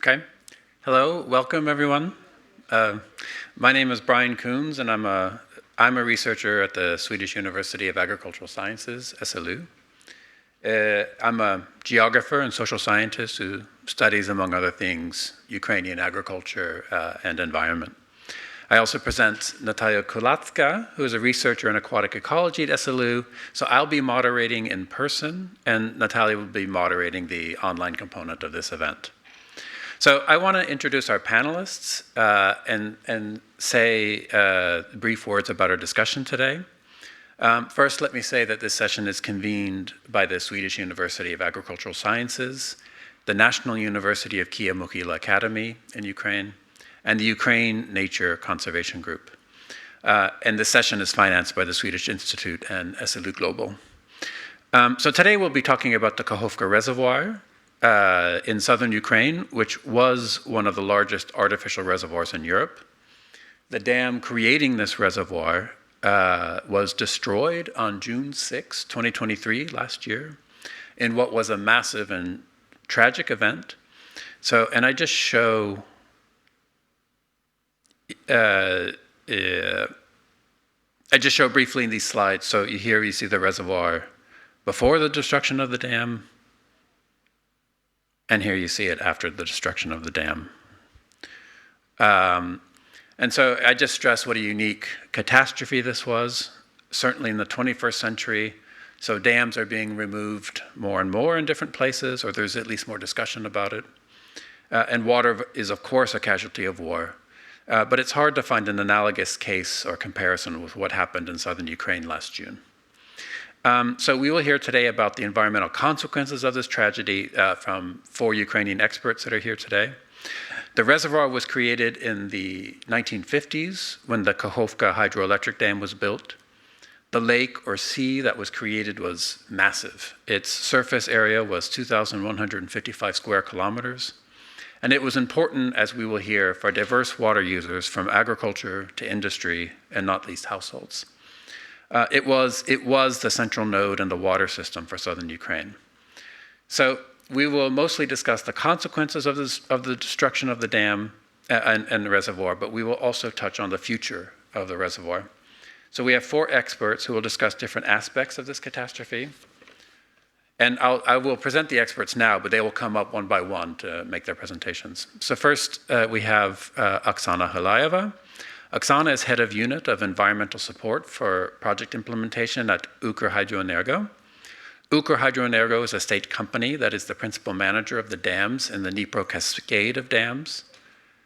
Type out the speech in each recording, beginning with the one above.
Okay. Hello, welcome everyone. My name is Brian Koons, and I'm a researcher at the Swedish University of Agricultural Sciences, SLU. I'm a geographer and social scientist who studies, among other things, Ukrainian agriculture and environment. I also present Natalia Kulatska, who is a researcher in aquatic ecology at SLU. So I'll be moderating in person, and Natalia will be moderating the online component of this event. So I want to introduce our panelists and say brief words about our discussion today. First, let me say that this session is convened by the Swedish University of Agricultural Sciences, the National University of Kyiv-Mohyla Academy in Ukraine, and the Ukraine Nature Conservation Group. And this session is financed by the Swedish Institute and SLU Global. So today we'll be talking about the Kakhovka Reservoir in southern Ukraine, which was one of the largest artificial reservoirs in Europe. The dam creating this reservoir was destroyed on June 6, 2023, last year, in what was a massive and tragic event. So, and I just show briefly in these slides. So here you see the reservoir before the destruction of the dam, and here you see it after the destruction of the dam. And so I just stress what a unique catastrophe this was, certainly in the 21st century. So dams are being removed more and more in different places, or there's at least more discussion about it. And water is, of course, a casualty of war. But it's hard to find an analogous case or comparison with what happened in southern Ukraine last June. So we will hear today about the environmental consequences of this tragedy from 4 Ukrainian experts that are here today. The reservoir was created in the 1950s when the Kakhovka Hydroelectric Dam was built. The lake or sea that was created was massive. Its surface area was 2,155 square kilometers. And it was important, as we will hear, for diverse water users from agriculture to industry and not least households. It was the central node in the water system for southern Ukraine. So we will mostly discuss the consequences of the destruction of the dam and the reservoir, but we will also touch on the future of the reservoir. So we have 4 experts who will discuss different aspects of this catastrophe. And I will present the experts now, but they will come up one by one to make their presentations. So first, we have Oksana Hylayeva. Oksana is head of unit of environmental support for project implementation at Ukr-Hydroenergo. Ukr-Hydroenergo is a state company that is the principal manager of the dams in the Dnipro cascade of dams.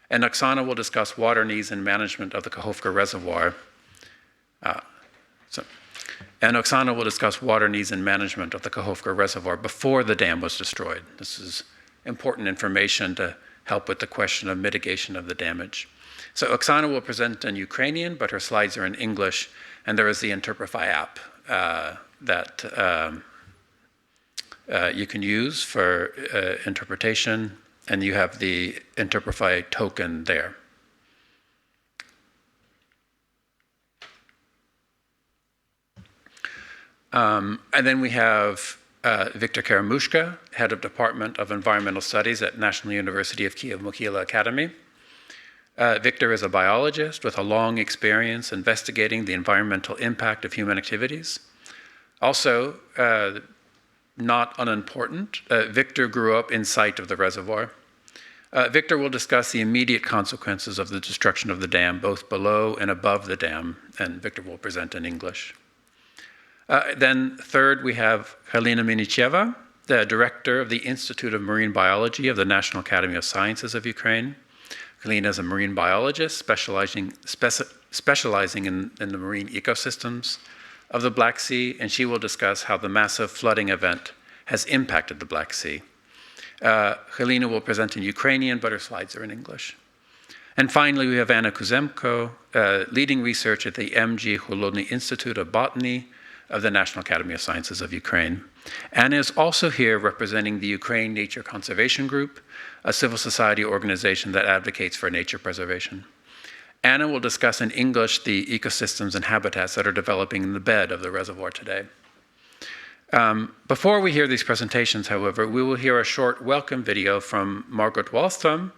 And Oksana will discuss water needs and management of the Kakhovka Reservoir. And Oksana will discuss water needs and management of the Kakhovka Reservoir before the dam was destroyed. This is important information to help with the question of mitigation of the damage. So Oksana will present in Ukrainian, but her slides are in English, and there is the Interprify app that you can use for interpretation, and you have the Interprify token there. And then we have Viktor Karamushka, head of Department of Environmental Studies at National University of Kyiv-Mohyla Academy. Viktor is a biologist with a long experience investigating the environmental impact of human activities. Also, not unimportant, Viktor grew up in sight of the reservoir. Viktor will discuss the immediate consequences of the destruction of the dam, both below and above the dam, and Viktor will present in English. Then third, we have Helena Minicheva, the director of the Institute of Marine Biology of the National Academy of Sciences of Ukraine. Helena is a marine biologist specializing in the marine ecosystems of the Black Sea, and she will discuss how the massive flooding event has impacted the Black Sea. Helena will present in Ukrainian, but her slides are in English. And finally, we have Anna Kuzemko, leading research at the M.G. Holodny Institute of Botany of the National Academy of Sciences of Ukraine. Anna is also here representing the Ukraine Nature Conservation Group, a civil society organization that advocates for nature preservation. Anna will discuss in English the ecosystems and habitats that are developing in the bed of the reservoir today. Before we hear these presentations, however, we will hear a short welcome video from Margot Wallström,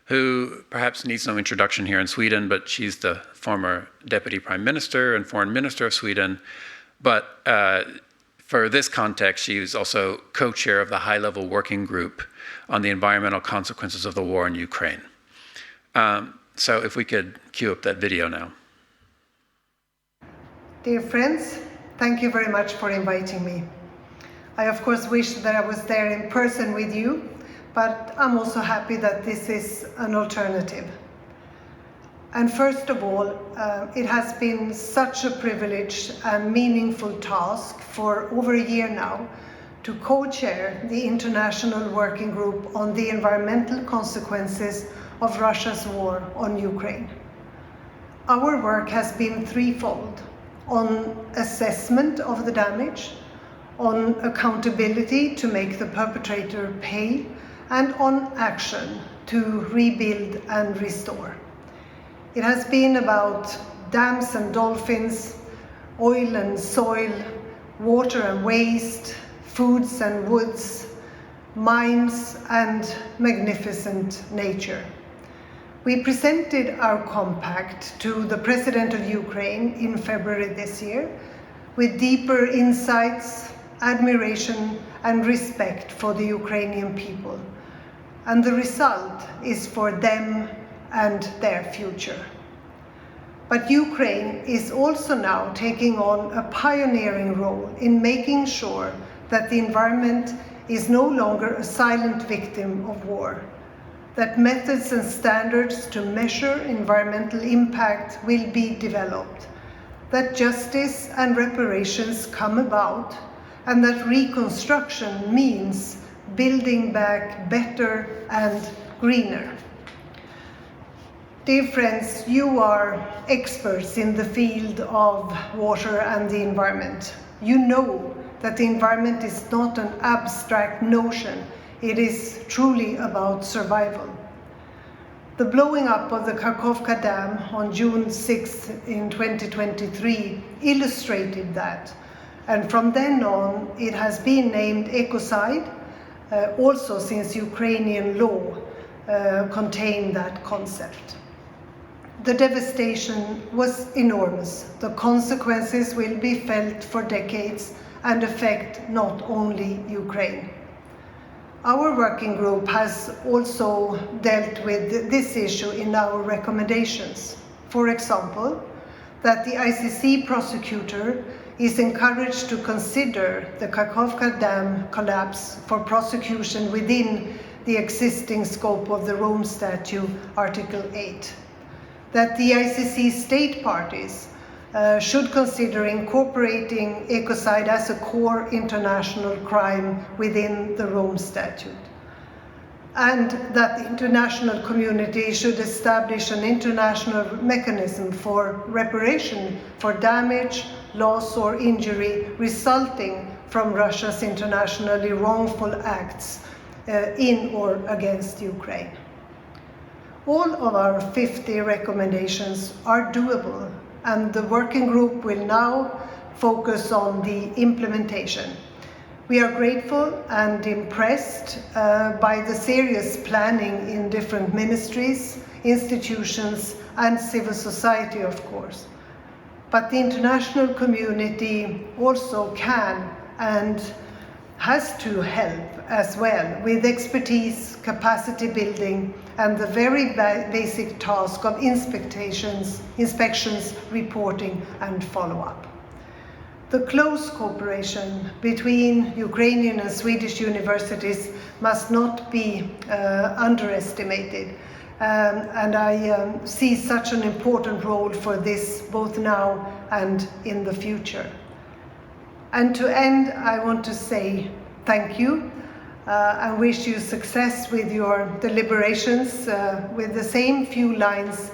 who perhaps needs no introduction here in Sweden, but she's the former Deputy Prime Minister and Foreign Minister of Sweden. But for this context, she is also co-chair of the high-level working group on the environmental consequences of the war in Ukraine. So if we could cue up that video now. Dear friends, thank you very much for inviting me. I of course wish that I was there in person with you, but I'm also happy that this is an alternative. And first of all, it has been such a privilege and meaningful task for over a year now to co-chair the International Working Group on the environmental consequences of Russia's war on Ukraine. Our work has been threefold: on assessment of the damage, on accountability to make the perpetrator pay, and on action to rebuild and restore. It has been about dams and dolphins, oil and soil, water and waste, foods and woods, mines and magnificent nature. We presented our compact to the President of Ukraine in February this year with deeper insights, admiration and respect for the Ukrainian people. And the result is for them and their future. But Ukraine is also now taking on a pioneering role in making sure that the environment is no longer a silent victim of war, that methods and standards to measure environmental impact will be developed, that justice and reparations come about, and that reconstruction means building back better and greener. Dear friends, you are experts in the field of water and the environment. You know that the environment is not an abstract notion. It is truly about survival. The blowing up of the Kakhovka Dam on June 6th in 2023 illustrated that. And from then on, it has been named ecocide, also since Ukrainian law contained that concept. The devastation was enormous. The consequences will be felt for decades and affect not only Ukraine. Our working group has also dealt with this issue in our recommendations. For example, that the ICC prosecutor is encouraged to consider the Kakhovka Dam collapse for prosecution within the existing scope of the Rome Statute, Article 8. That the ICC state parties should consider incorporating ecocide as a core international crime within the Rome Statute. And that the international community should establish an international mechanism for reparation for damage, loss or injury resulting from Russia's internationally wrongful acts in or against Ukraine. All of our 50 recommendations are doable, and the working group will now focus on the implementation. We are grateful and impressed by the serious planning in different ministries, institutions, and civil society, of course. But the international community also can and has to help as well with expertise, capacity building, and the very basic task of inspections, reporting, and follow-up. The close cooperation between Ukrainian and Swedish universities must not be underestimated. And I see such an important role for this both now and in the future. And to end, I want to say thank you. I wish you success with your deliberations with the same few lines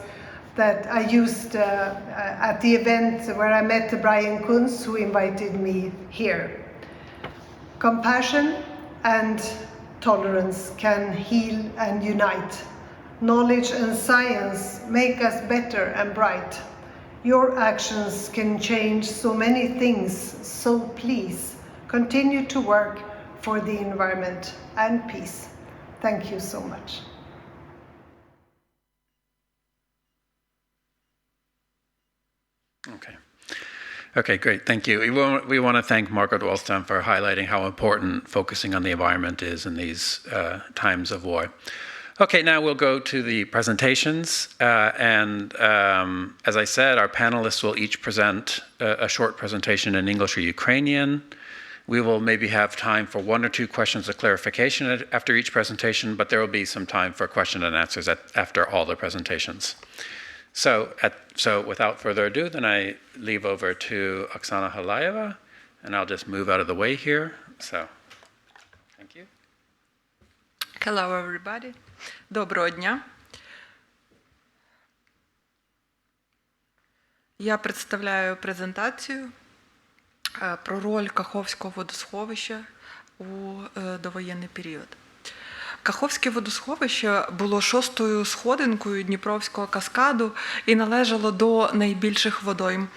that I used at the event where I met Brian Kunz, who invited me here. Compassion and tolerance can heal and unite. Knowledge and science make us better and bright. Your actions can change so many things, so please continue to work for the environment and peace. Thank you so much. Okay, great. Thank you. We want to thank Margaret Wallstam for highlighting how important focusing on the environment is in these times of war. Okay, now we'll go to the presentations. As I said, our panelists will each present a short presentation in English or Ukrainian. We will maybe have time for 1 or 2 questions of clarification after each presentation, but there will be some time for question and answers after all the presentations. So without further ado, then I leave over to Oksana Halayeva, and I'll just move out of the way here. So, thank you. Hello, everybody. Доброго дня. Я представляю презентацію про роль Каховського водосховища у довоєнний період. Каховське водосховище було 6-ю сходинкою Дніпровського каскаду і належало до найбільших водойм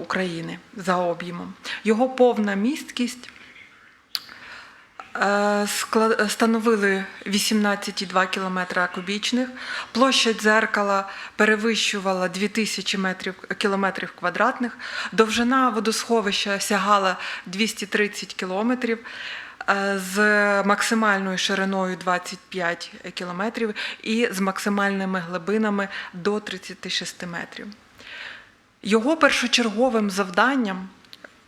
України за об'ємом. Його повна місткість становили 18,2 кілометра кубічних, площа дзеркала перевищувала 2000 кілометрів квадратних, довжина водосховища сягала 230 кілометрів, з максимальною шириною 25 кілометрів і з максимальними глибинами до 36 метрів. Його першочерговим завданням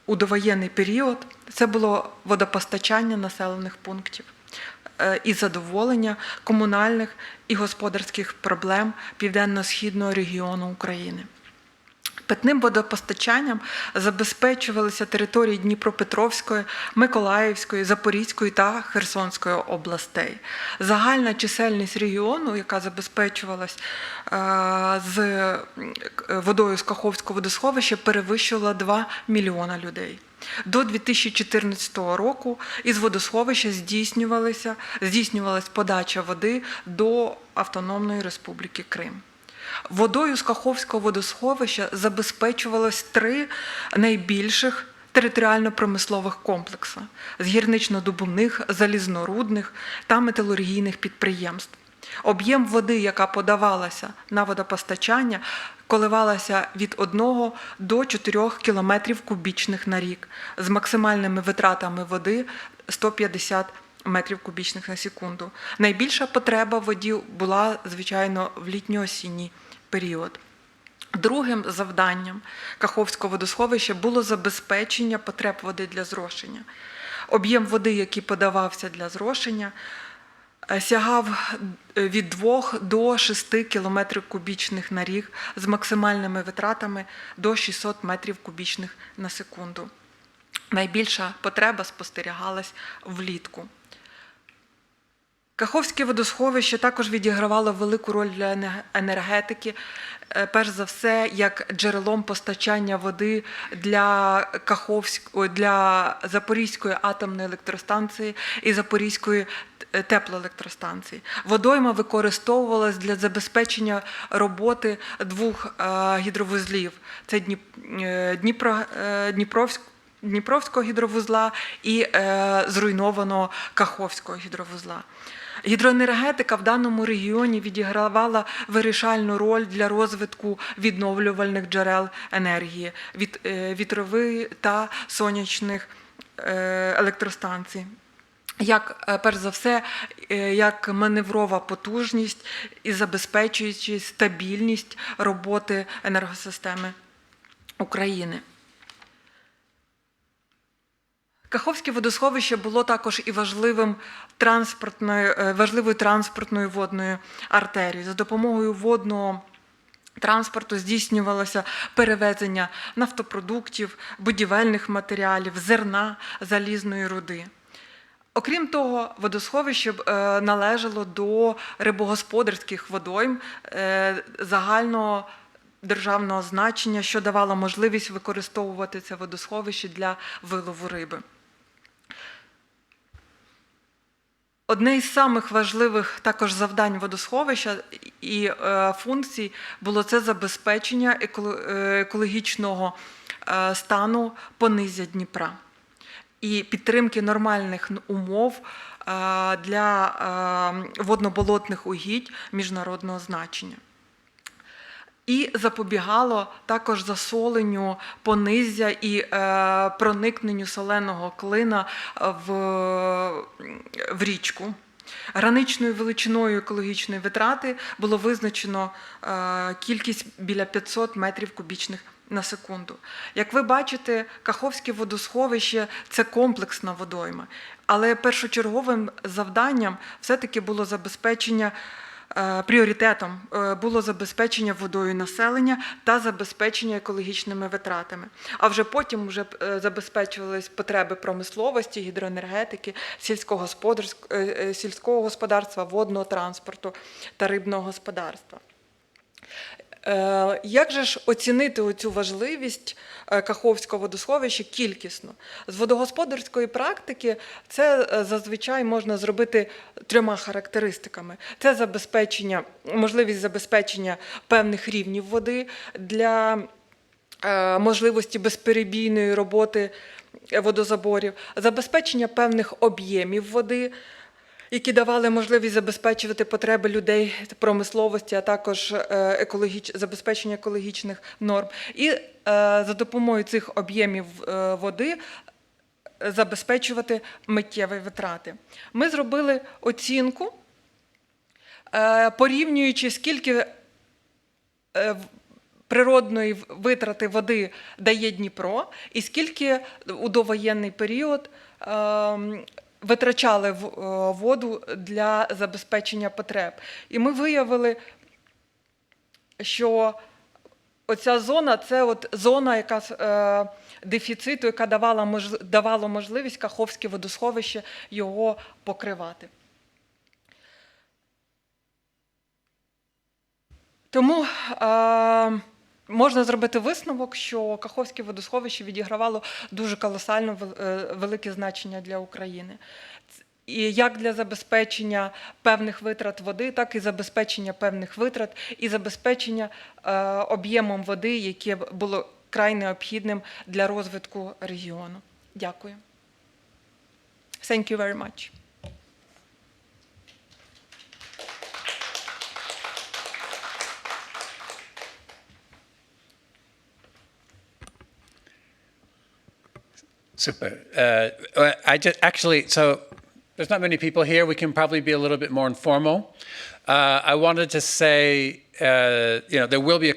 у довоєнний період це було водопостачання населених пунктів і задоволення комунальних і господарських проблем Південно-Східного регіону України. Питним водопостачанням забезпечувалися території Дніпропетровської, Миколаївської, Запорізької та Херсонської областей. Загальна чисельність регіону, яка забезпечувалась з водою з Каховського водосховища, перевищувала 2 мільйона людей. До 2014 року із водосховища здійснювалась подача води до Автономної Республіки Крим. Водою з Каховського водосховища забезпечувалось 3 найбільших територіально-промислових комплекси з гірнично-добувних, залізнорудних та металургійних підприємств. Об'єм води, яка подавалася на водопостачання, коливалася від 1 до 4 кілометрів кубічних на рік, з максимальними витратами води 150 метрів кубічних на секунду. Найбільша потреба в воді була, звичайно, в літньо-осінній період. Другим завданням Каховського водосховища було забезпечення потреб води для зрошення. Об'єм води, який подавався для зрошення, сягав від 2 до 6 кілометрів кубічних на рік з максимальними витратами до 600 метрів кубічних на секунду. Найбільша потреба спостерігалась влітку. Каховське водосховище також відігравало велику роль для енергетики, перш за все, як джерелом постачання води для Запорізької атомної електростанції і Запорізької теплоелектростанції. Водойма використовувалась для забезпечення роботи 2 гідровузлів – це Дніпровського гідровузла і зруйнованого Каховського гідровузла. Гідроенергетика в даному регіоні відігравала вирішальну роль для розвитку відновлювальних джерел енергії, вітрових та сонячних електростанцій. Перш за все, як маневрова потужність і забезпечуючи стабільність роботи енергосистеми України. Каховське водосховище було також і важливою транспортною водною артерією. За допомогою водного транспорту здійснювалося перевезення нафтопродуктів, будівельних матеріалів, зерна, залізної руди. Окрім того, водосховище належало до рибогосподарських водойм загального державного значення, що давало можливість використовувати це водосховище для вилову риби. Одне із самих важливих також завдань водосховища і функцій було це забезпечення екологічного стану понизя Дніпра. і підтримки нормальних умов для водно-болотних угідь міжнародного значення. І запобігало також засоленню пониззя і проникненню соленого клина в річку. Граничною величиною екологічної витрати було визначено кількість біля 500 метрів кубічних на секунду. Як ви бачите, Каховське водосховище – це комплексна водойма, але першочерговим завданням все-таки було забезпечення, пріоритетом було забезпечення водою населення та забезпечення екологічними витратами. А вже потім забезпечувались потреби промисловості, гідроенергетики, сільського господарства, водного транспорту та рибного господарства. Як же ж оцінити оцю важливість Каховського водосховища кількісно? З водогосподарської практики це зазвичай можна зробити 3 характеристиками. Це можливість забезпечення певних рівнів води для можливості безперебійної роботи водозаборів, забезпечення певних об'ємів води, які давали можливість забезпечувати потреби людей, промисловості, а також забезпечення екологічних норм. І за допомогою цих об'ємів води забезпечувати миттєві витрати. Ми зробили оцінку, порівнюючи, скільки природної витрати води дає Дніпро і скільки у довоєнний період витрачали воду для забезпечення потреб. І ми виявили, що оця зона – це зона дефіциту, яка давала можливість Каховське водосховище його покривати. Тому можна зробити висновок, що Каховське водосховище відігравало дуже колосально велике значення для України. І як для забезпечення певних витрат води, так і забезпечення певних витрат, і забезпечення об'ємом води, яке було край необхідним для розвитку регіону. Дякую. Thank you very much. Super. So there's not many people here. We can probably be a little bit more informal. I wanted to say, there will be a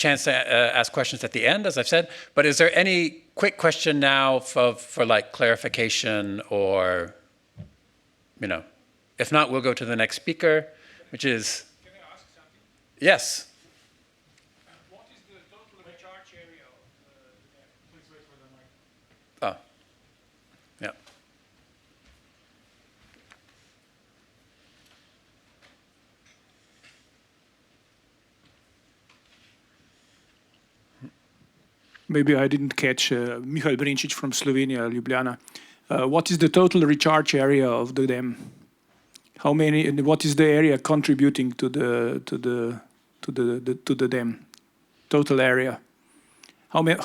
chance to ask questions at the end, as I've said. But is there any quick question now for like clarification or, if not, we'll go to the next speaker, which is. Can I ask something? Yes. What is the total recharge area of the dam? Please wait for the mic. Oh, yeah. Maybe I didn't catch Michal Brinčić from Slovenia, Ljubljana. What is the total recharge area of the dam? How many? And what is the area contributing to the dam? Total area.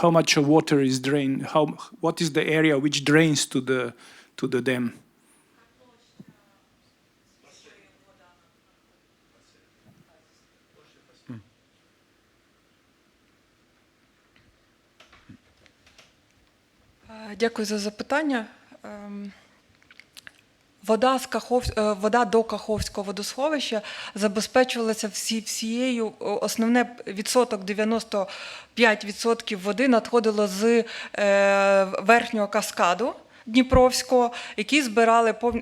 How much water is drained? What is the area which drains to the dam? Дякую за запитання. Вода до Каховського водосховища забезпечувалася всією, основне відсоток, 95% води надходило з верхнього каскаду Дніпровського, який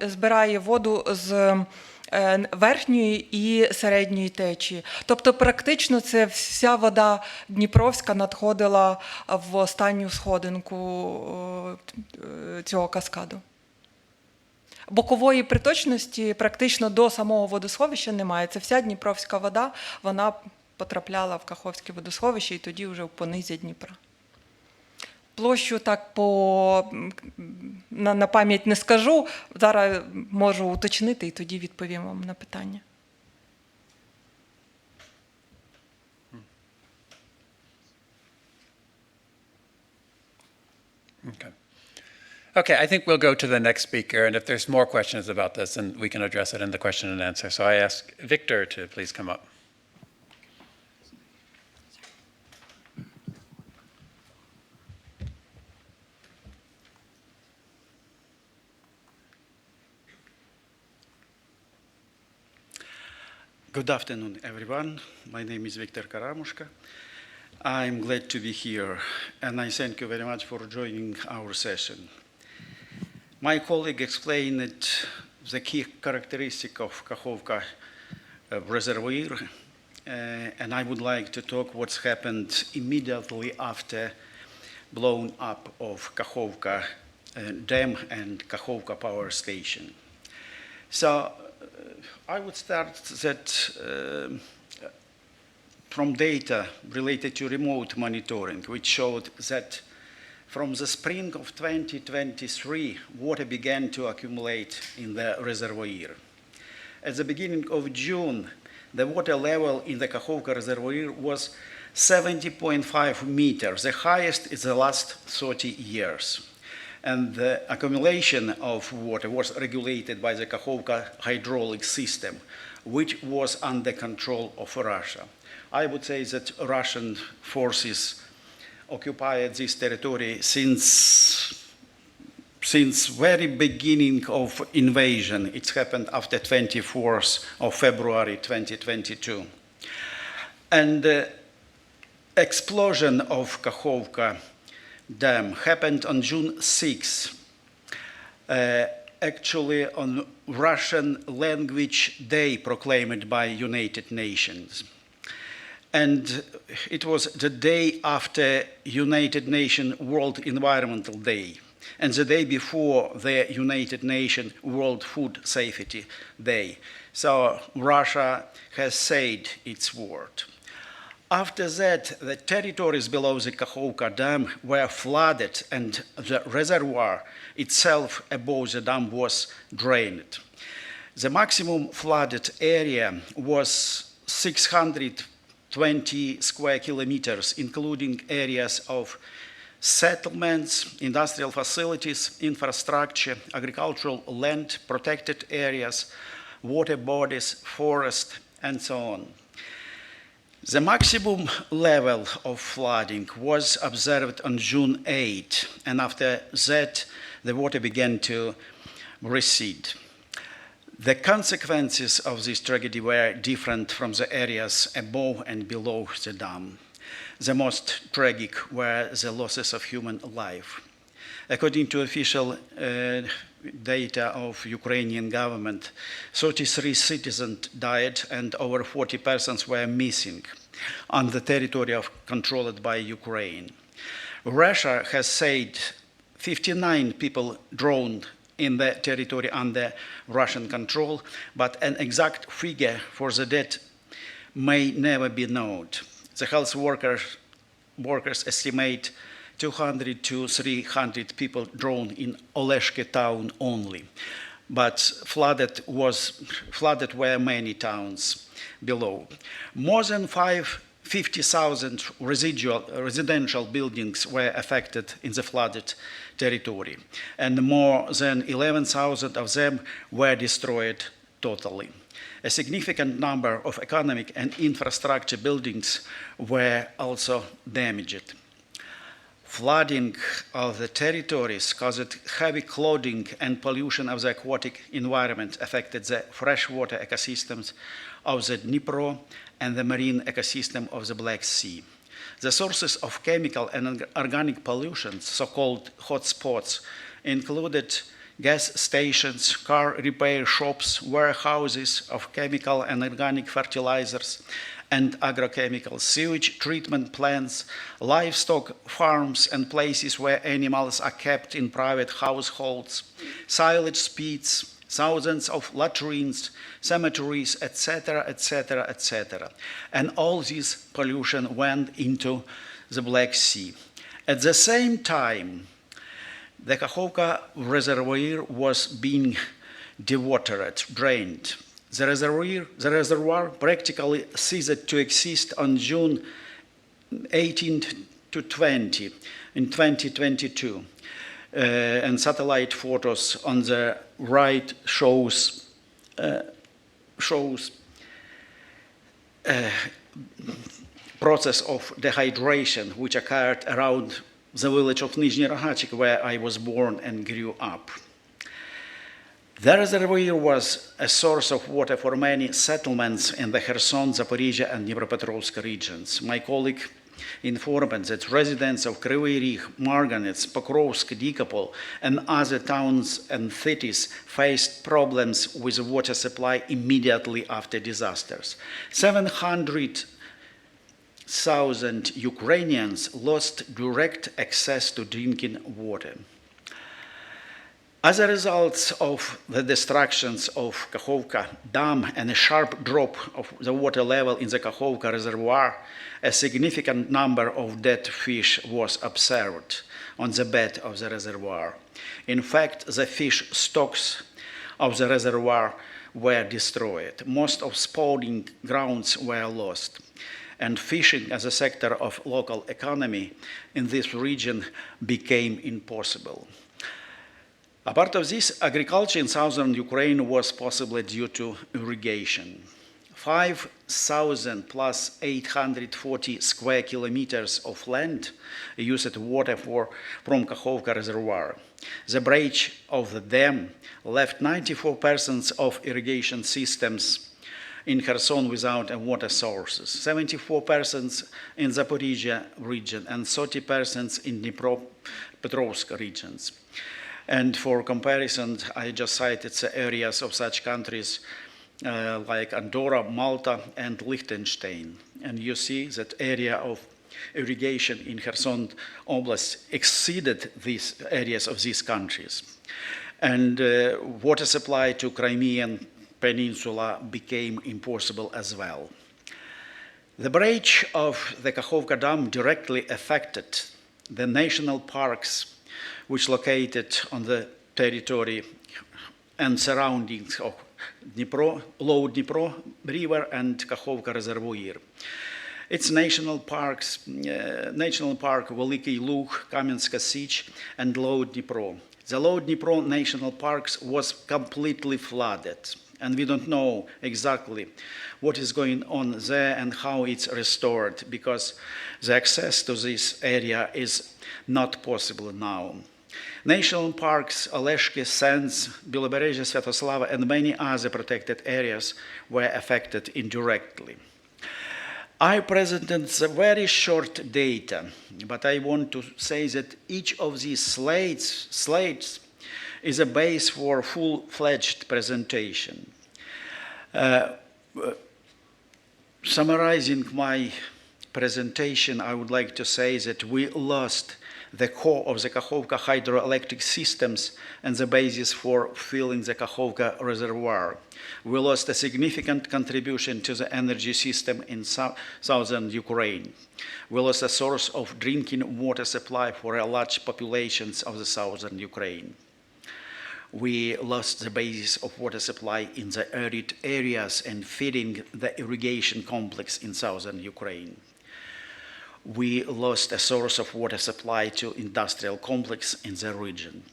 збирає воду з верхньої і середньої течії. Тобто практично це вся вода Дніпровська надходила в останню сходинку цього каскаду. Бокової приточності практично до самого водосховища немає. Це вся Дніпровська вода, вона потрапляла в Каховське водосховище і тоді вже в понизя Дніпра. Площу так на пам'ять не скажу, зараз можу уточнити і тоді відповім вам на питання. Okay. Okay, I think we'll go to the next speaker, and if there's more questions about this, then we can address it in the question and answer. So I ask Victor to please come up. Good afternoon, everyone. My name is Victor Karamushka. I'm glad to be here, and I thank you very much for joining our session. My colleague explained the key characteristic of Kakhovka Reservoir, and I would like to talk what's happened immediately after blown up of Kakhovka Dam and Kakhovka Power Station. So I would start that from data related to remote monitoring, which showed that from the spring of 2023, water began to accumulate in the reservoir. At the beginning of June, the water level in the Kakhovka Reservoir was 70.5 meters, the highest in the last 30 years. And the accumulation of water was regulated by the Kakhovka Hydroelectric system, which was under control of Russia. I would say that Russian forces occupied this territory since very beginning of invasion. It happened after 24th of February 2022. And the explosion of Kakhovka Dam happened on June 6, actually on Russian language day proclaimed by United Nations. And it was the day after United Nations World Environmental Day, and the day before the United Nations World Food Safety Day. So Russia has said its word. After that, the territories below the Kakhovka Dam were flooded, and the reservoir itself above the dam was drained. The maximum flooded area was 620 square kilometers, including areas of settlements, industrial facilities, infrastructure, agricultural land, protected areas, water bodies, forest, and so on. The maximum level of flooding was observed on June 8, and after that, the water began to recede. The consequences of this tragedy were different from the areas above and below the dam. The most tragic were the losses of human life. According to official data of Ukrainian government, 33 citizens died and over 40 persons were missing on the territory controlled by Ukraine. Russia has said 59 people drowned in the territory under Russian control, but an exact figure for the dead may never be known. The health workers estimate 200 to 300 people drowned in Oleshki town only, but flooded were many towns below. More than 50,000 residential buildings were affected in the flooded territory, and more than 11,000 of them were destroyed totally. A significant number of economic and infrastructure buildings were also damaged. Flooding of the territories caused heavy flooding and pollution of the aquatic environment, affected the freshwater ecosystems of the Dnipro and the marine ecosystem of the Black Sea. The sources of chemical and organic pollution, so-called hotspots, included gas stations, car repair shops, warehouses of chemical and organic fertilizers and agrochemical, sewage treatment plants, livestock farms and places where animals are kept in private households, silage pits, thousands of latrines, cemeteries, etc., etc., etc. And all this pollution went into the Black Sea. At the same time, the Kakhovka Reservoir was being dewatered, drained. The reservoir practically ceased to exist on June 18 to 20 in 2022. and satellite photos on the right shows process of dehydration which occurred around the village of Nizhny Rogatchik, where I was born and grew up. The reservoir was a source of water for many settlements in the Kherson, Zaporizhia, and Dnipropetrovsk regions. My colleague informed that residents of Kryvyi Rih, Marganets, Pokrovsk, Nikopol, and other towns and cities faced problems with water supply immediately after disasters. 700,000 Ukrainians lost direct access to drinking water. As a result of the destructions of Kakhovka Dam and a sharp drop of the water level in the Kakhovka Reservoir, a significant number of dead fish was observed on the bed of the reservoir. In fact, the fish stocks of the reservoir were destroyed. Most of spawning grounds were lost, and fishing as a sector of local economy in this region became impossible. Apart of this, agriculture in southern Ukraine was possible due to irrigation. 5,000 plus 840 square kilometers of land used water from Kakhovka Reservoir. The breach of the dam left 94% of irrigation systems in Kherson without water sources, 74% in Zaporizhia region, and 30% in Dnipropetrovsk regions. And for comparison, I just cited the areas of such countries like Andorra, Malta, and Liechtenstein. And you see that area of irrigation in Kherson Oblast exceeded these areas of these countries. And water supply to Crimean Peninsula became impossible as well. The breach of the Kakhovka Dam directly affected the national parks which located on the territory and surroundings of Dnipro, Low Dnipro River and Kakhovka Reservoir. Its national parks, National Park Veliky Lug, Kamenska Sich, and Low Dnipro. The Low Dnipro National Parks was completely flooded, and we don't know exactly what is going on there and how it's restored, because the access to this area is not possible now. National parks Oleshki, Sens, Biloberezhye, Sviatoslava, and many other protected areas were affected indirectly. I presented the very short data, but I want to say that each of these slides is a base for full-fledged presentation. Summarizing my presentation, I would like to say that we lost the core of the Kakhovka hydroelectric systems and the basis for filling the Kakhovka Reservoir. We lost a significant contribution to the energy system in southern Ukraine. We lost a source of drinking water supply for large populations of the southern Ukraine. We lost the basis of water supply in the arid areas and feeding the irrigation complex in southern Ukraine. We lost a source of water supply to industrial complex in the region.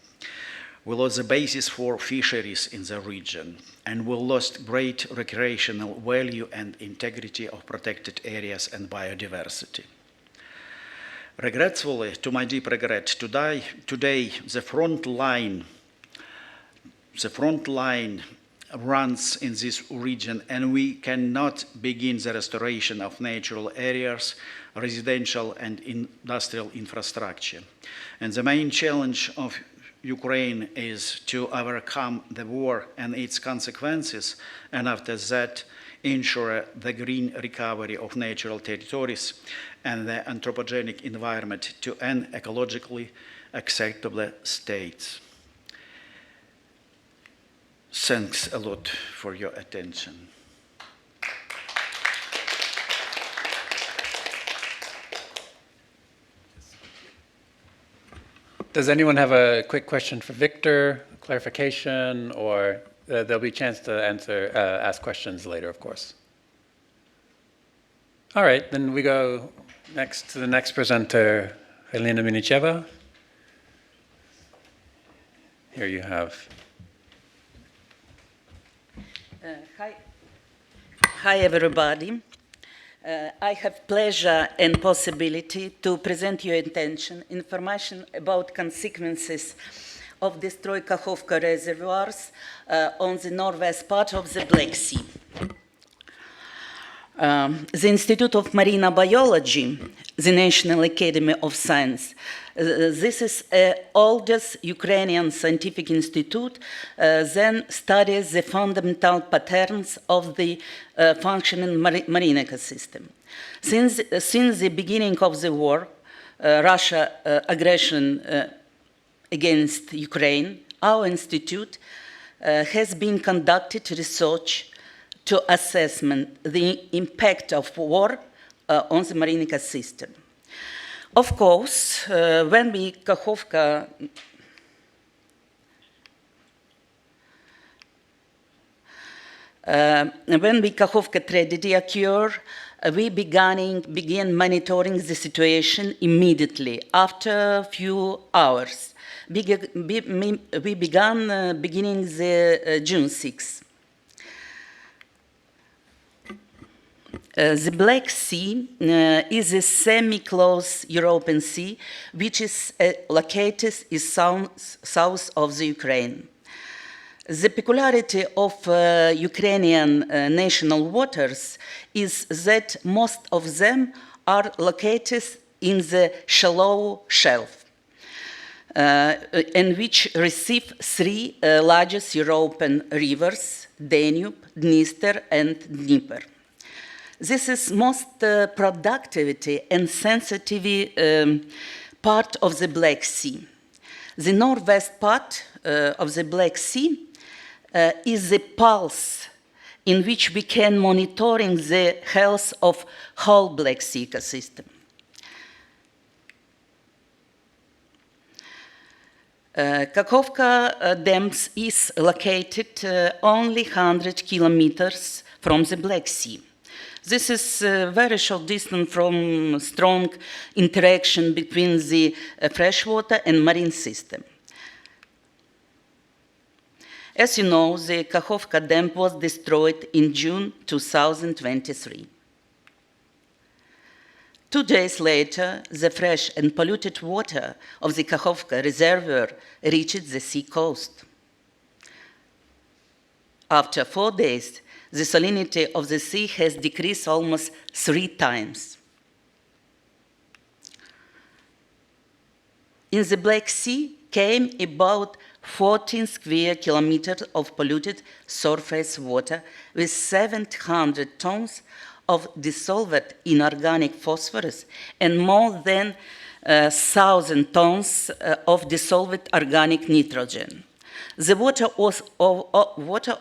We lost the basis for fisheries in the region, and we lost great recreational value and integrity of protected areas and biodiversity. Regretfully, to my deep regret, today the front line runs in this region, and we cannot begin the restoration of natural areas, residential and industrial infrastructure. And the main challenge of Ukraine is to overcome the war and its consequences, and after that, ensure the green recovery of natural territories and the anthropogenic environment to an ecologically acceptable state. Thanks a lot for your attention. Does anyone have a quick question for Victor, clarification, or there'll be a chance to ask questions later, of course. All right, then we go next to the next presenter, Helena Minicheva. Here you have. Hi everybody. I have pleasure and possibility to present your attention information about consequences of destroyed Kakhovka reservoirs on the northwest part of the Black Sea. The Institute of Marine Biology, the National Academy of Science, this is the oldest Ukrainian scientific institute, then studies the fundamental patterns of the functioning marine ecosystem. Since the beginning of the war, Russia aggression against Ukraine, our institute has been conducted research to assessment the impact of war on the marine ecosystem. Of course, when we Kakhovka tragedy occurred, we began monitoring the situation immediately after a few hours. We began beginning the June 6th. The Black Sea is a semi-closed European sea, which is located south of the Ukraine. The peculiarity of Ukrainian national waters is that most of them are located in the shallow shelf, and which receive three largest European rivers, Danube, Dniester, and Dnipro. This is most productivity and sensitivity part of the Black Sea. The northwest part of the Black Sea is the pulse in which we can monitoring the health of whole Black Sea ecosystem. Kakhovka Dam is located only 100 kilometers from the Black Sea. This is a very short distance from strong interaction between the freshwater and marine system. As you know, the Kakhovka Dam was destroyed in June 2023. 2 days later, the fresh and polluted water of the Kakhovka Reservoir reached the sea coast. After 4 days, the salinity of the sea has decreased almost 3 times. In the Black Sea came about 14 square kilometers of polluted surface water with 700 tons of dissolved inorganic phosphorus and more than 1,000 tons of dissolved organic nitrogen. The water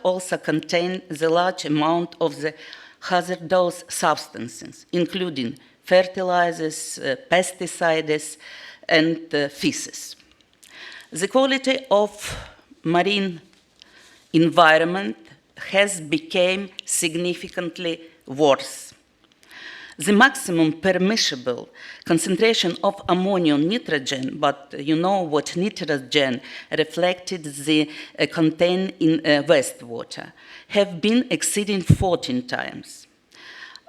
also contained the large amount of the hazardous substances, including fertilizers, pesticides, and feces. The quality of marine environment has become significantly worse. The maximum permissible concentration of ammonium nitrogen, but you know what nitrogen reflected the content in wastewater, have been exceeding 14 times.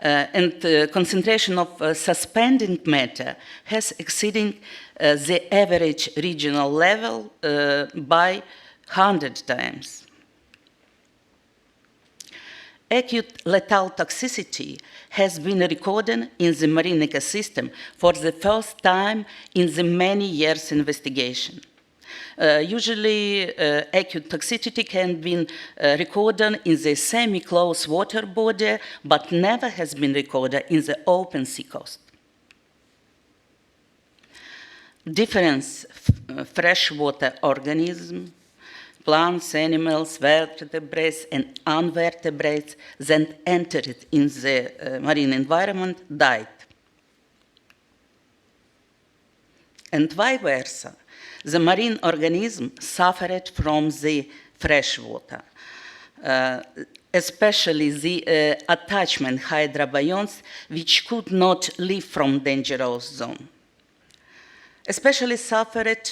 And the concentration of suspending matter has exceeded the average regional level by 100 times. Acute lethal toxicity has been recorded in the marine ecosystem for the first time in the many years investigation. Usually, acute toxicity can be recorded in the semi-closed water body, but never has been recorded in the open sea coast. Different freshwater organisms, plants, animals, vertebrates, and invertebrates that entered in the marine environment died. And vice versa, the marine organism suffered from the freshwater, especially the attachment hydrobionts, which could not leave from dangerous zone. Especially suffered,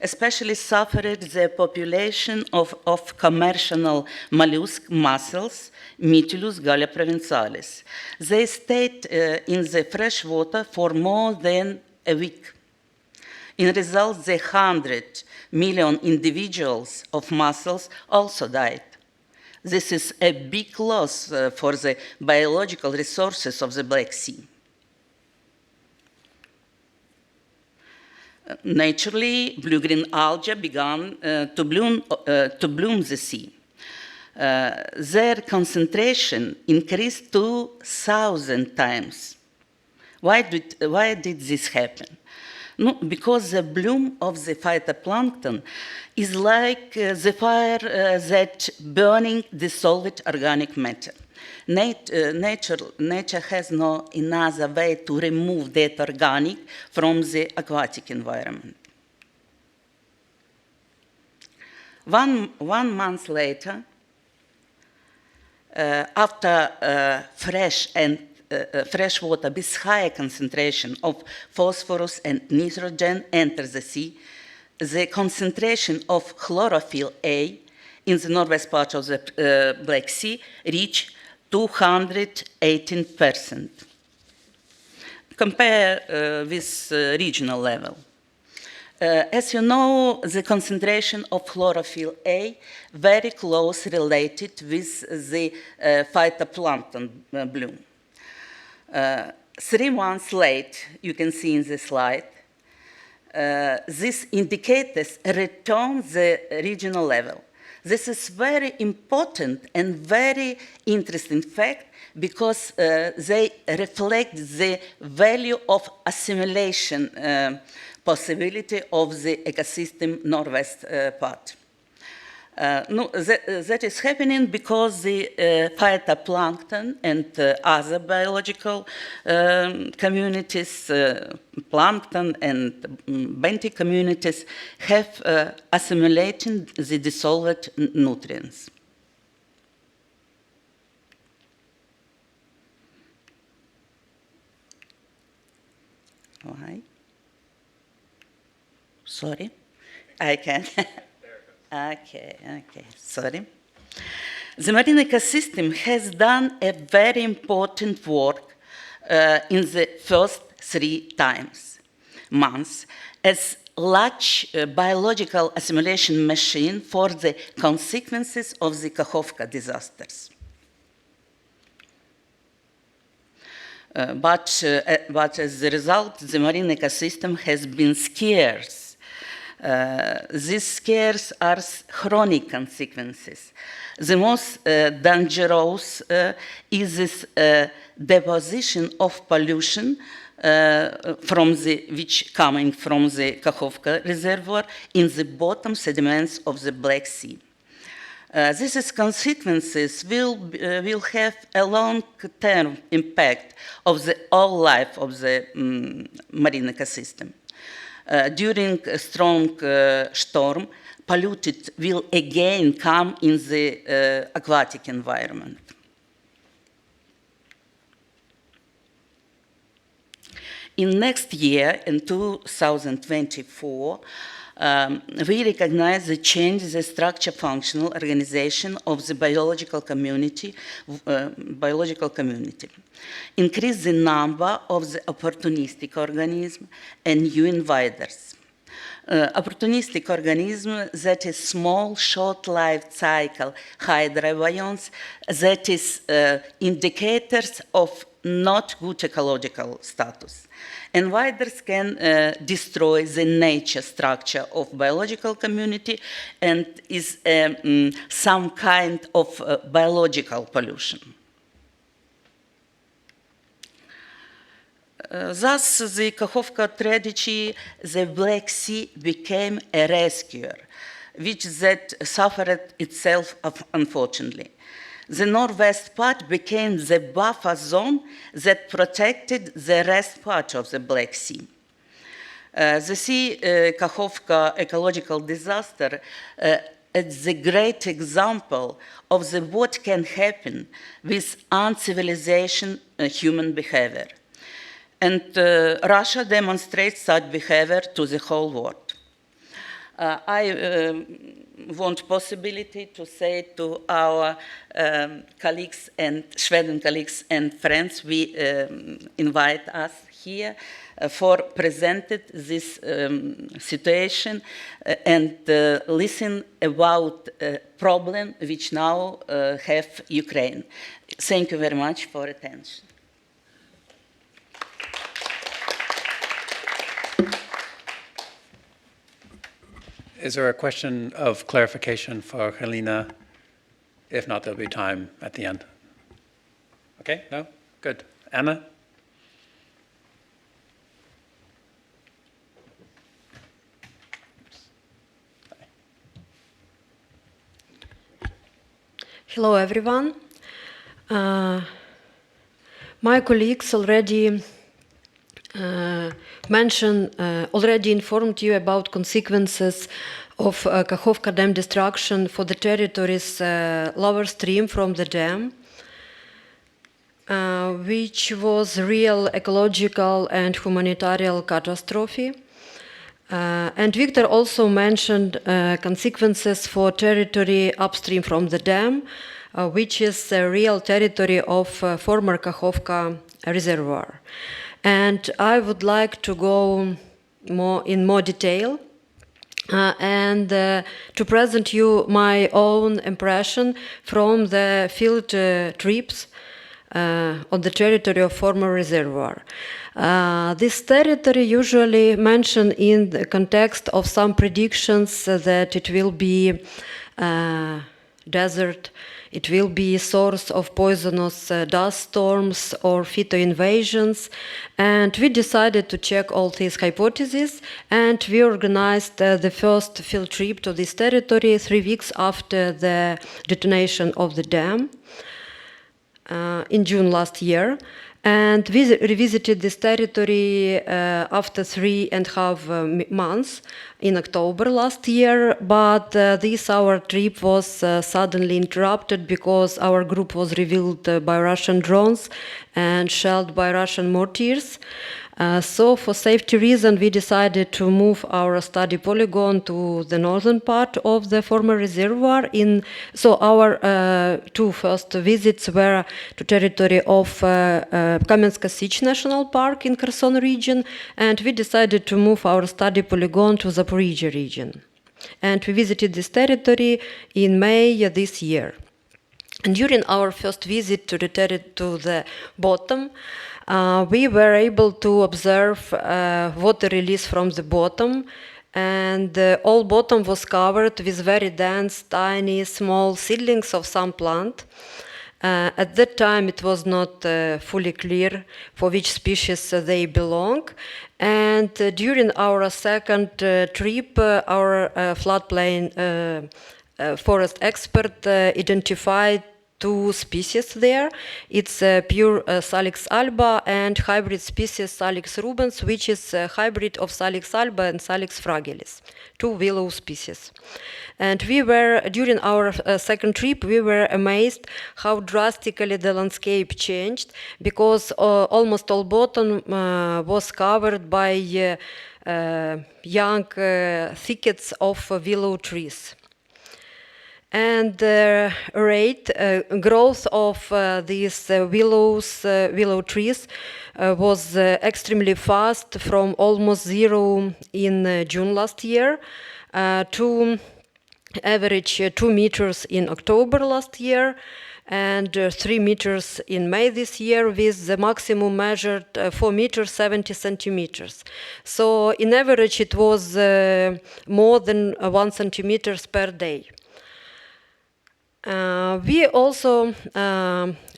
Especially suffered the population of commercial mollusk mussels, Mytilus gallia provincialis. They stayed in the fresh water for more than a week. In result, the 100 million individuals of mussels also died. This is a big loss for the biological resources of the Black Sea. Naturally, blue-green algae began to bloom the sea. Their concentration increased 2,000 times. Why did this happen? No, because the bloom of the phytoplankton is like the fire that burning dissolved organic matter. Nature has no another way to remove that organic from the aquatic environment. One month later, after fresh water with higher concentration of phosphorus and nitrogen enters the sea, the concentration of chlorophyll A in the northwest part of the Black Sea reached 218%. Compare with regional level. As you know, the concentration of chlorophyll A very closely related with the phytoplankton bloom. 3 months late, you can see in the slide, this indicators return the regional level. This is very important and very interesting fact because they reflect the value of assimilation possibility of the ecosystem northwest part. That is happening because the phytoplankton and other biological communities, plankton and benthic communities, have assimilated the dissolved nutrients. Why? Sorry, I can. Okay, sorry. The marine ecosystem has done a very important work in the first 3 months as large biological assimilation machine for the consequences of the Kakhovka disasters. But as a result, the marine ecosystem has been scarce. These scares are chronic consequences. The most dangerous is this deposition of pollution which coming from the Kakhovka Reservoir in the bottom sediments of the Black Sea. These consequences will have a long-term impact of the whole life of the marine ecosystem. During a strong storm, polluted will again come in the aquatic environment. In next year, in 2024, we recognize the change in the structure, functional organization of the biological community, increase the number of the opportunistic organisms and new invaders. Opportunistic organism that is small, short life cycle hydrobionts that is indicators of not good ecological status. Invaders can destroy the nature structure of biological community and is some kind of biological pollution. Thus, the Kakhovka tragedy, the Black Sea became a rescuer, which that suffered itself unfortunately. The northwest part became the buffer zone that protected the rest part of the Black Sea. The sea Kakhovka ecological disaster is the great example of what can happen with uncivilization human behavior. And Russia demonstrates such behavior to the whole world. I want possibility to say to our colleagues and Sweden colleagues and friends, we invite us here for presented this situation and listen about problem which now have Ukraine. Thank you very much for attention. Is there a question of clarification for Helena? If not, there'll be time at the end. Okay, no? Good. Anna? Hello, everyone. My colleagues already already informed you about consequences of Kakhovka Dam destruction for the territories lower stream from the dam, which was real ecological and humanitarian catastrophe. And Victor also mentioned consequences for territory upstream from the dam, which is a real territory of former Kakhovka Reservoir. And I would like to go in more detail and to present you my own impression from the field trips on the territory of former reservoir. This territory usually mentioned in the context of some predictions that it will be desert, it will be a source of poisonous dust storms or phyto-invasions, and we decided to check all these hypotheses, and we organized the first field trip to this territory 3 weeks after the detonation of the dam in June last year. And we revisited this territory after 3.5 months in October last year, but our trip was suddenly interrupted because our group was revealed by Russian drones and shelled by Russian mortars. So for safety reasons, we decided to move our study polygon to the northern part of the former reservoir. So our two first visits were to territory of Kamenska Sich National Park in Kherson region, and we decided to move our study polygon to Zaporizhia region. And we visited this territory in May this year. And during our first visit to the bottom, we were able to observe water release from the bottom, and all bottom was covered with very dense, tiny, small seedlings of some plant. At that time, it was not fully clear for which species they belong. And during our second trip, our floodplain forest expert identified 2 species there. It's pure Salix alba and hybrid species Salix rubens, which is a hybrid of Salix alba and Salix fragilis, 2 willow species. And during our second trip, we were amazed how drastically the landscape changed, because almost all bottom was covered by young thickets of willow trees. And the growth of these willow trees was extremely fast, from almost 0 in June last year to average 2 meters in October last year, and 3 meters in May this year, with the maximum measured 4 meters 70 centimeters. So in average it was more than 1 centimeters per day. We also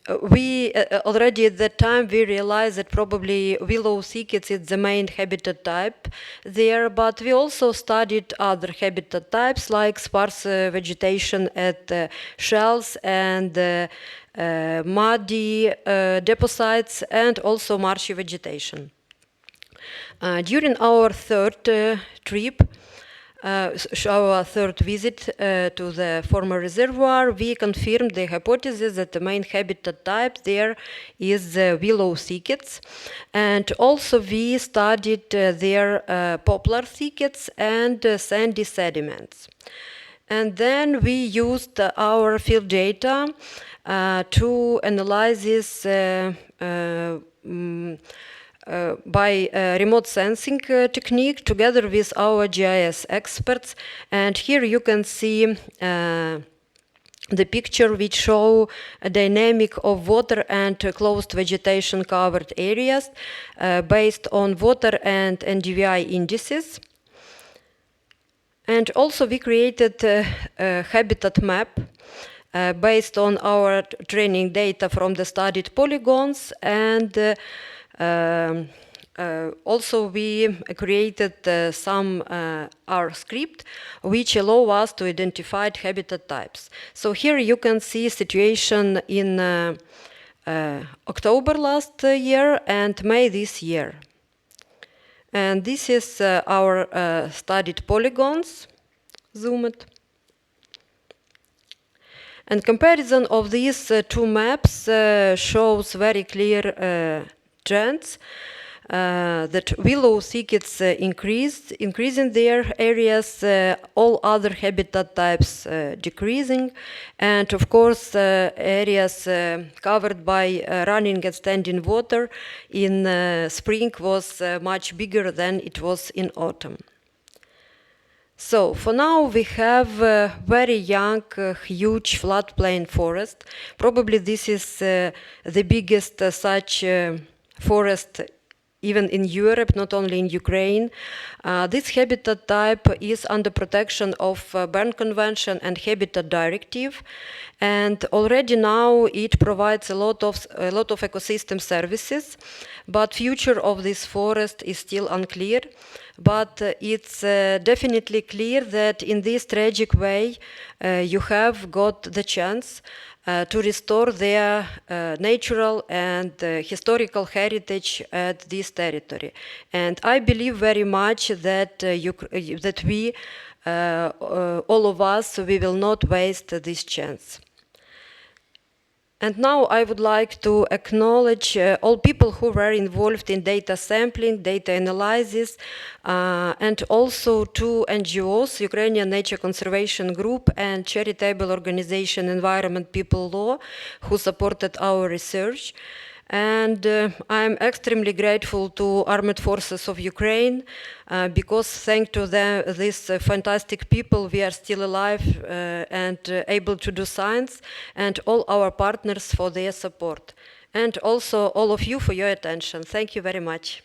already at that time we realized that probably willow thickets is the main habitat type there, but we also studied other habitat types like sparse vegetation at shells and muddy deposits, and also marshy vegetation. During our third trip, our third visit to the former reservoir, we confirmed the hypothesis that the main habitat type there is willow thickets. And also we studied their poplar thickets and sandy sediments. And then we used our field data to analyze this by remote sensing technique together with our GIS experts. And here you can see the picture which show a dynamic of water and closed vegetation covered areas based on water and NDVI indices. And also we created a habitat map based on our training data from the studied polygons, and also we created some R script which allow us to identify habitat types. So here you can see situation in October last year and May this year. And this is our studied polygons, zoomed. And comparison of these two maps shows very clear trends. That willow thickets increasing their areas, all other habitat types decreasing, and of course areas covered by running and standing water in spring was much bigger than it was in autumn. So for now we have a very young, huge floodplain forest. Probably this is the biggest such forest even in Europe, not only in Ukraine. This habitat type is under protection of Berne Convention and Habitat Directive, and already now it provides a lot of ecosystem services, but future of this forest is still unclear. But it's definitely clear that in this tragic way you have got the chance to restore their natural and historical heritage at this territory. And I believe very much that, that we, all of us, we will not waste this chance. And now I would like to acknowledge all people who were involved in data sampling, data analysis, and also two NGOs, Ukrainian Nature Conservation Group and charitable organization Environment People Law, who supported our research. And I'm extremely grateful to Armed Forces of Ukraine because thanks to them, these fantastic people, we are still alive and able to do science, and all our partners for their support. And also all of you for your attention. Thank you very much.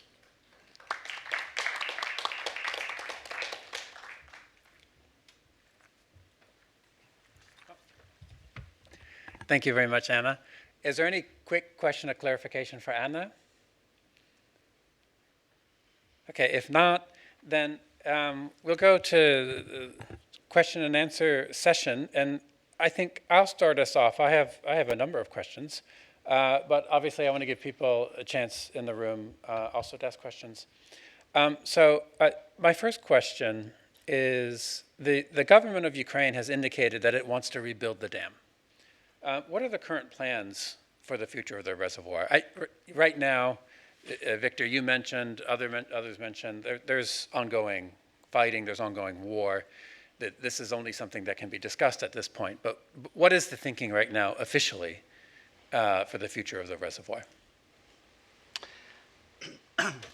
Thank you very much, Anna. Is there any quick question of clarification for Anna? Okay, if not, then we'll go to the question and answer session, and I think I'll start us off. I have a number of questions, but obviously I want to give people a chance in the room also to ask questions. So my first question is, the government of Ukraine has indicated that it wants to rebuild the dam. What are the current plans for the future of the reservoir? Right now, Victor, you mentioned, others mentioned, there's ongoing fighting, there's ongoing war. That this is only something that can be discussed at this point. But what is the thinking right now, officially, for the future of the reservoir?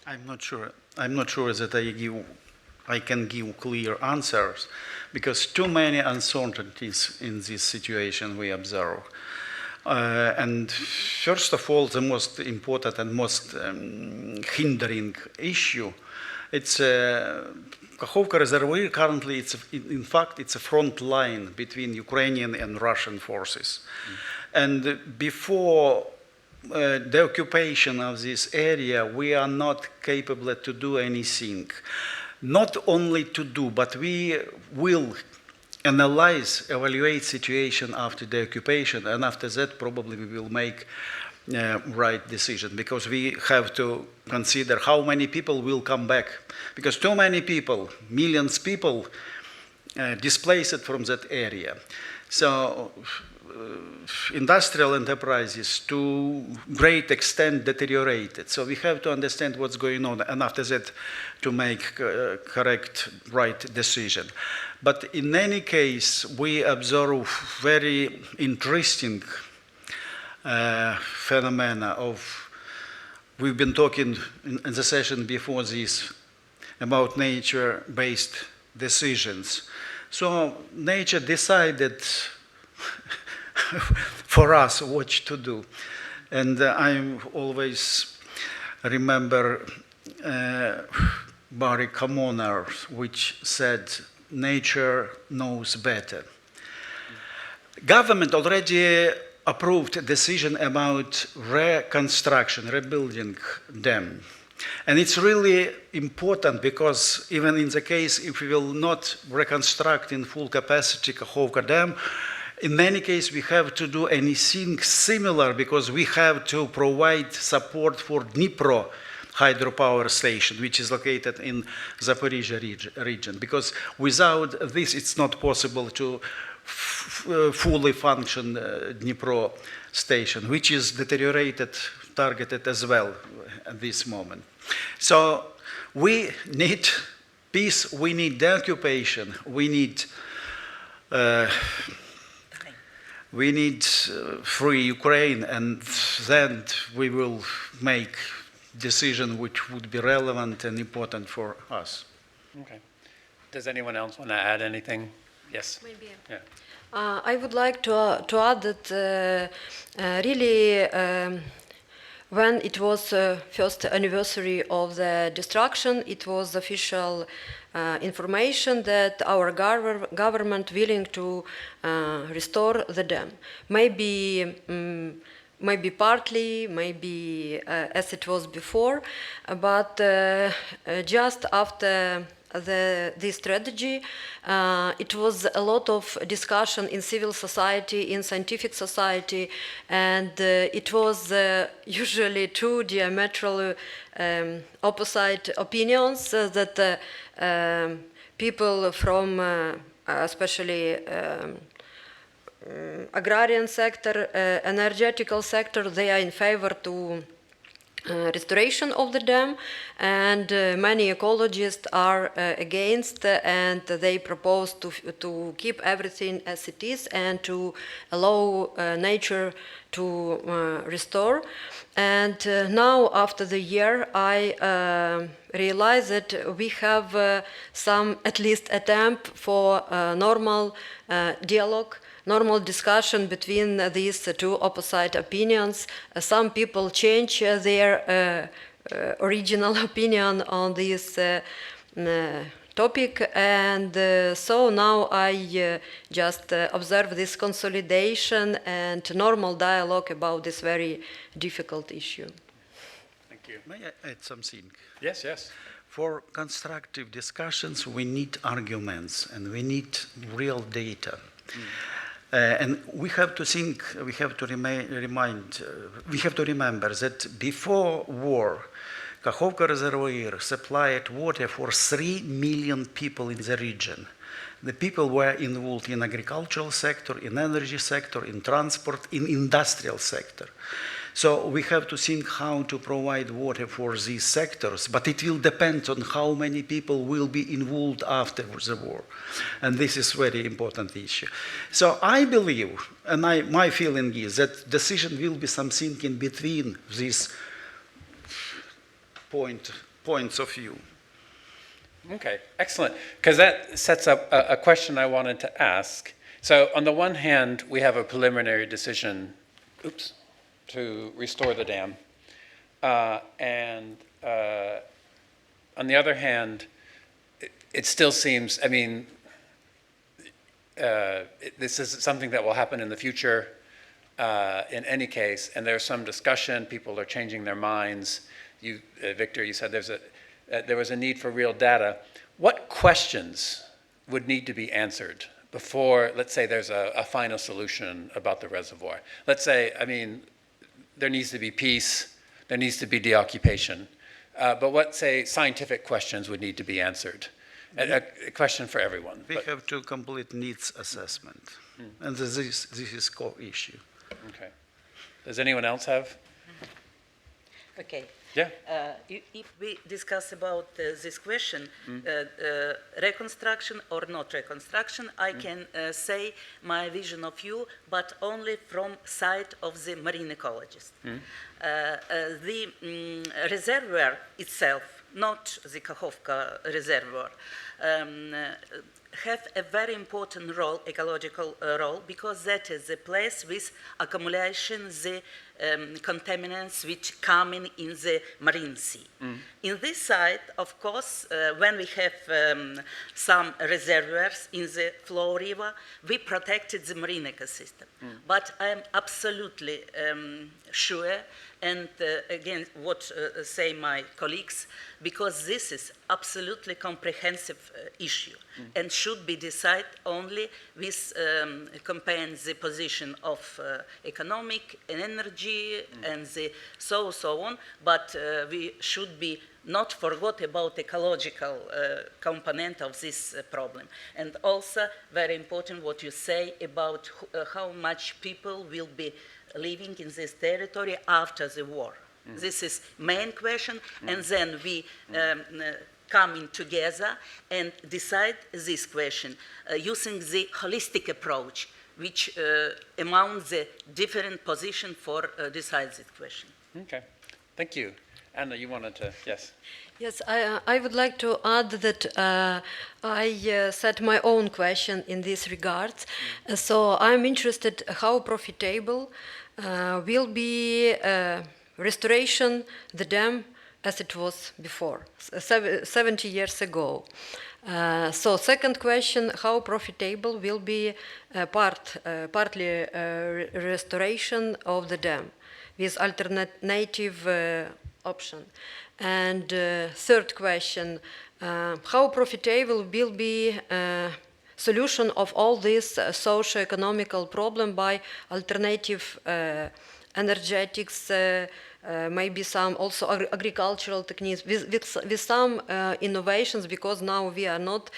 I'm not sure that I can give clear answers, because too many uncertainties in this situation we observe. And first of all, the most important and most hindering issue, it's Kakhovka Reservoir. Currently, in fact, it's a front line between Ukrainian and Russian forces. And before the occupation of this area, we are not capable to do anything. Not only to do, but we will analyze, evaluate situation after the occupation, and after that probably we will make right decision, because we have to consider how many people will come back, because too many people, millions of people, displaced from that area. So industrial enterprises to great extent deteriorated. So we have to understand what's going on, and after that to make correct, right decision. But in any case, we observe very interesting phenomena of, we've been talking in the session before this about nature-based decisions. So nature decided for us what to do. And I always remember Barry Commoner, which said, nature knows better. Government already approved a decision about reconstruction, rebuilding dam. And it's really important because even in the case if we will not reconstruct in full capacity Kakhovka Dam, in any case we have to do anything similar because we have to provide support for Dnipro hydropower station, which is located in Zaporizhia region. Because without this, it's not possible to fully function Dnipro station, which is deteriorated, targeted as well at this moment. So we need peace, we need deoccupation, we need free Ukraine, and then we will make decision which would be relevant and important for us. Okay. Does anyone else want to add anything? Yes. Maybe. Yeah. I would like to add that really when it was first anniversary of the destruction, it was official information that our government willing to restore the dam. Maybe partly, maybe as it was before, but just after this strategy, it was a lot of discussion in civil society, in scientific society, and it was usually two diametrally opposite opinions that people from especially agrarian sector, energetical sector, they are in favor to restoration of the dam, and many ecologists are against, and they propose to keep everything as it is and to allow nature to restore. And now, after the year, I realize that we have some, at least, attempt for normal dialogue, normal discussion between these two opposite opinions. Some people change their original opinion on this topic, and so now I just observe this consolidation and normal dialogue about this very difficult issue. Thank you. May I add something? Yes, yes. For constructive discussions, we need arguments and we need real data. And we have to think, we have to remember that before war, Kakhovka Reservoir supplied water for 3 million people in the region. The people were involved in agricultural sector, in energy sector, in transport, in industrial sector. So we have to think how to provide water for these sectors, but it will depend on how many people will be involved after the war. And this is a very important issue. So I believe, and my feeling is that decision will be something in between these points of view. Okay, excellent. Because that sets up a question I wanted to ask. So on the one hand, we have a preliminary decision, to restore the dam. And on the other hand, it still seems, I mean, this is something that will happen in the future in any case, and there's some discussion, people are changing their minds. You, Victor, you said there was a need for real data. What questions would need to be answered before, let's say, there's a final solution about the reservoir? Let's say, I mean, there needs to be peace, there needs to be deoccupation, but what, say, scientific questions would need to be answered? A question for everyone. We but- have to complete needs assessment, and this is core issue. Okay. Does anyone else have? Okay. Yeah. If we discuss about this question, reconstruction or not reconstruction, I can say my vision of view, but only from side of the marine ecologist. The reservoir itself, not the Kakhovka Reservoir, have a very important role, ecological role, because that is the place with accumulation the contaminants which come in the marine sea. In this side, of course, when we have some reservoirs in the flow river, we protected the marine ecosystem. But I am absolutely sure, and again, what say my colleagues, because this is absolutely comprehensive issue and should be decided only with comparing the position of economic and energy and the so on, but we should be not forget about ecological component of this problem. And also very important what you say about how much people will be living in this territory after the war. This is main question, and then we coming together and decide this question using the holistic approach, which among the different position for decide this question. Okay. Thank you. Anna, you wanted to, yes. Yes, I would like to add that I set my own question in this regard. So I'm interested how profitable will be restoration the dam as it was before, 70 years ago. So second question, how profitable will be partly restoration of the dam with alternative option? And third question, how profitable will be solution of all this socio-economical problem by alternative energetics, maybe some also agricultural techniques with some innovations, because now we are not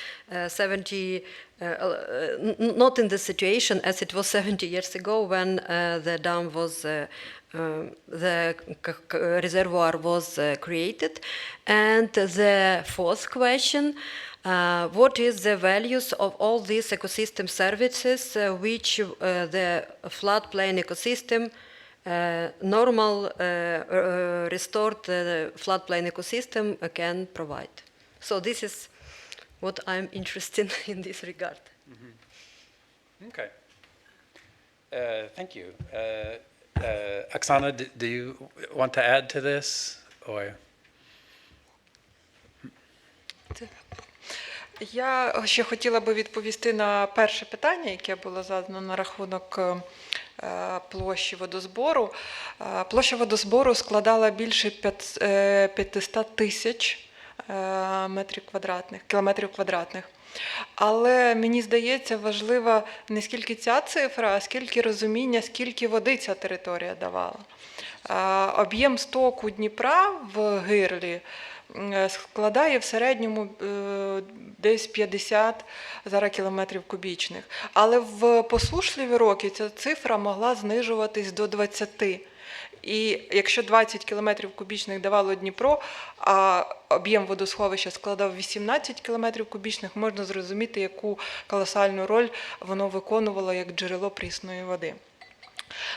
not in the situation as it was 70 years ago when the dam was the reservoir was created. And the fourth question, what is the values of all these ecosystem services which the floodplain ecosystem normal restored floodplain ecosystem can provide? So this is what I'm interested in this regard. Okay. Thank you. Oksana, do you want to add to this, or? Я ще хотіла би відповісти на перше питання, яке було задано на рахунок площі водозбору. Площа водозбору складала більше 500 тисяч кілометрів квадратних. Але мені здається, важлива не скільки ця цифра, а скільки розуміння, скільки води ця територія давала. Об'єм стоку Дніпра в гирлі складає в середньому десь 50 зараз кілометрів кубічних. Але в посушливі роки ця цифра могла знижуватись до 20. І якщо 20 кілометрів кубічних давало Дніпро, а об'єм водосховища складав 18 кілометрів кубічних, можна зрозуміти, яку колосальну роль воно виконувало як джерело прісної води.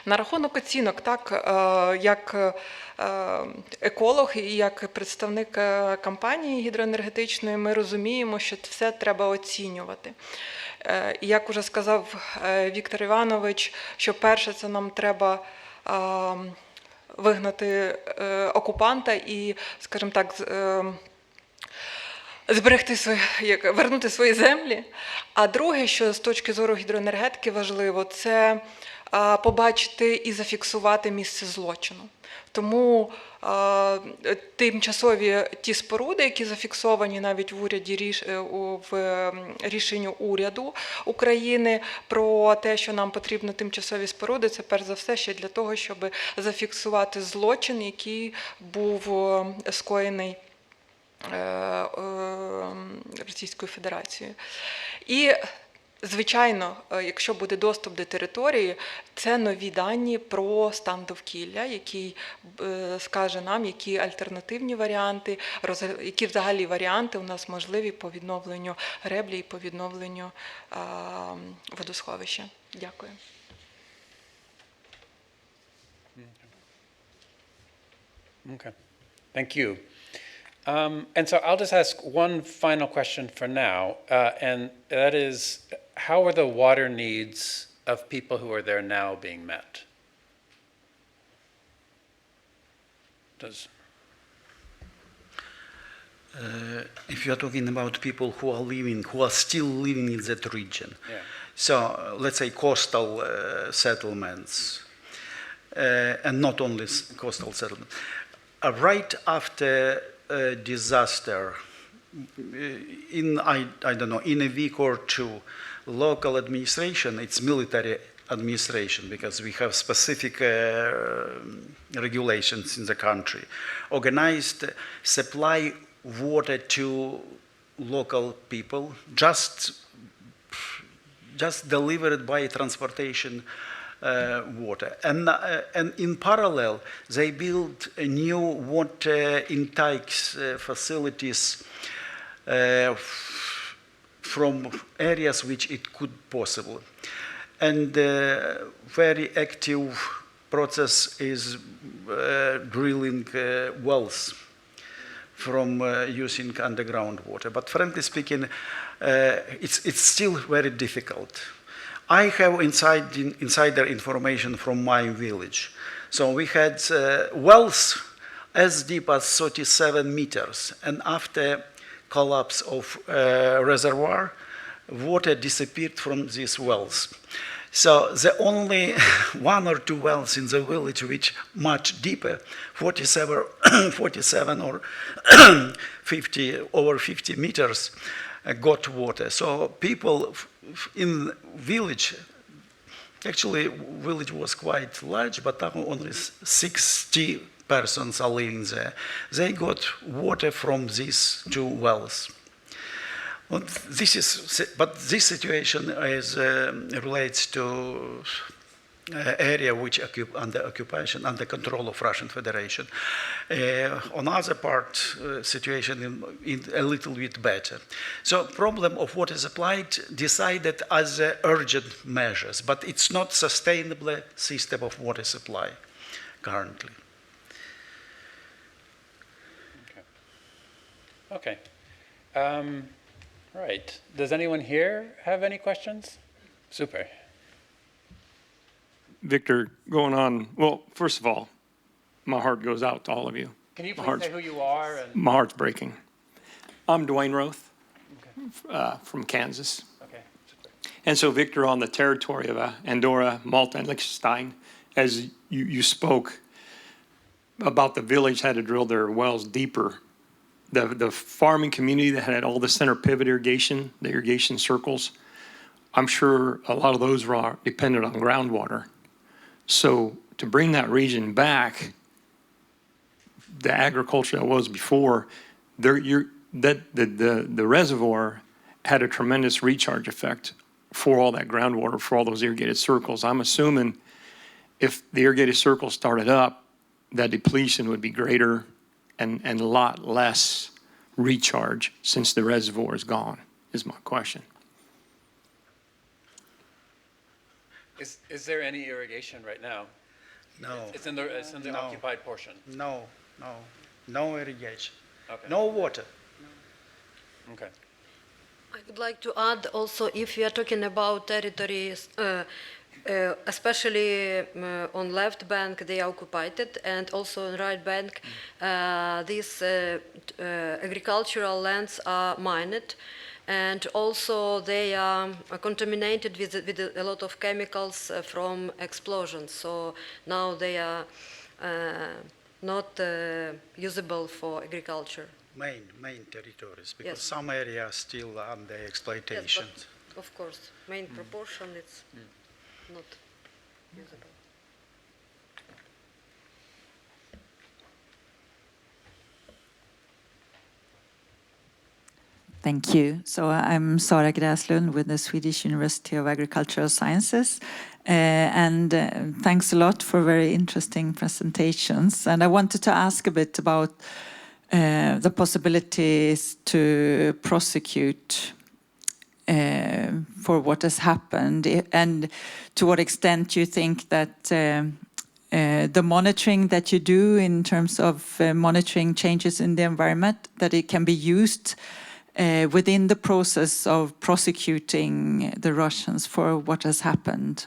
На рахунок оцінок, так, як еколог і як представник компанії гідроенергетичної, ми розуміємо, що все треба оцінювати. І як уже сказав Віктор Іванович, що перше це нам треба вигнати окупанта і, скажімо так, вернути свої землі. А друге, що з точки зору гідроенергетики важливо, це побачити і зафіксувати місце злочину. Тому тимчасові ті споруди, які зафіксовані навіть в уряді в рішенні уряду України про те, що нам потрібно тимчасові споруди, це перш за все ще для того, щоб зафіксувати злочин, який був скоєний Російською Федерацією. І, звичайно, якщо буде доступ до території, це нові дані про стан довкілля, який скаже нам, які альтернативні варіанти, які взагалі варіанти у нас можливі по відновленню греблі і по відновленню водосховища. Дякую. Okay, thank you. And so I'll just ask one final question for now, and that is, how are the water needs of people who are there now being met? If you are talking about people who are still living in that region, Yeah. so let's say coastal settlements, and not only coastal settlements, right after a disaster, I don't know, in a week or two, local administration, it's military administration because we have specific regulations in the country, organized supply water to local people, just delivered by transportation water. And in parallel, they built a new water intake facilities from areas which it could possible. And very active process is drilling wells from using underground water. But frankly speaking, it's still very difficult. I have insider information from my village. So we had wells as deep as 37 meters, and after collapse of reservoir, water disappeared from these wells. So the only one or two wells in the village which much deeper, 47 or over 50 meters, got water. So people in village, actually village was quite large, but only 60 persons are living there. They got water from these two wells. But this situation relates to area which under occupation, under control of Russian Federation. On other part, situation in a little bit better. So problem of water supply decided as urgent measures, but it's not sustainable system of water supply currently. Okay. Right. Does anyone here have any questions? Super. Victor, going on, well, first of all, my heart goes out to all of you. Can you please say who you are? And... My heart's breaking. I'm Dwayne Roth, from Kansas. Okay. Super. And so, Victor, on the territory of Andorra, Malta, and Liechtenstein, as you spoke about the village had to drill their wells deeper, the farming community that had all the center pivot irrigation, the irrigation circles, I'm sure a lot of those were dependent on groundwater. So to bring that region back, the agriculture that was before, the reservoir had a tremendous recharge effect for all that groundwater, for all those irrigated circles. I'm assuming if the irrigated circles started up, that depletion would be greater and a lot less recharge since the reservoir is gone, is my question. Is there any irrigation right now? No. It's in the No. occupied portion. No irrigation. Okay. No water. Okay. I would like to add also, if we are talking about territories, especially on left bank, they are occupied, and also on right bank, these agricultural lands are mined, and also they are contaminated with a lot of chemicals from explosions. So now they are not usable for agriculture. Main territories, because Yes. some areas still under exploitation. Yes, but of course, main proportion it's not usable. Thank you. So I'm Sara Gräslund with the Swedish University of Agricultural Sciences. And thanks a lot for very interesting presentations. And I wanted to ask a bit about the possibilities to prosecute for what has happened, and to what extent you think that the monitoring that you do in terms of monitoring changes in the environment, that it can be used within the process of prosecuting the Russians for what has happened.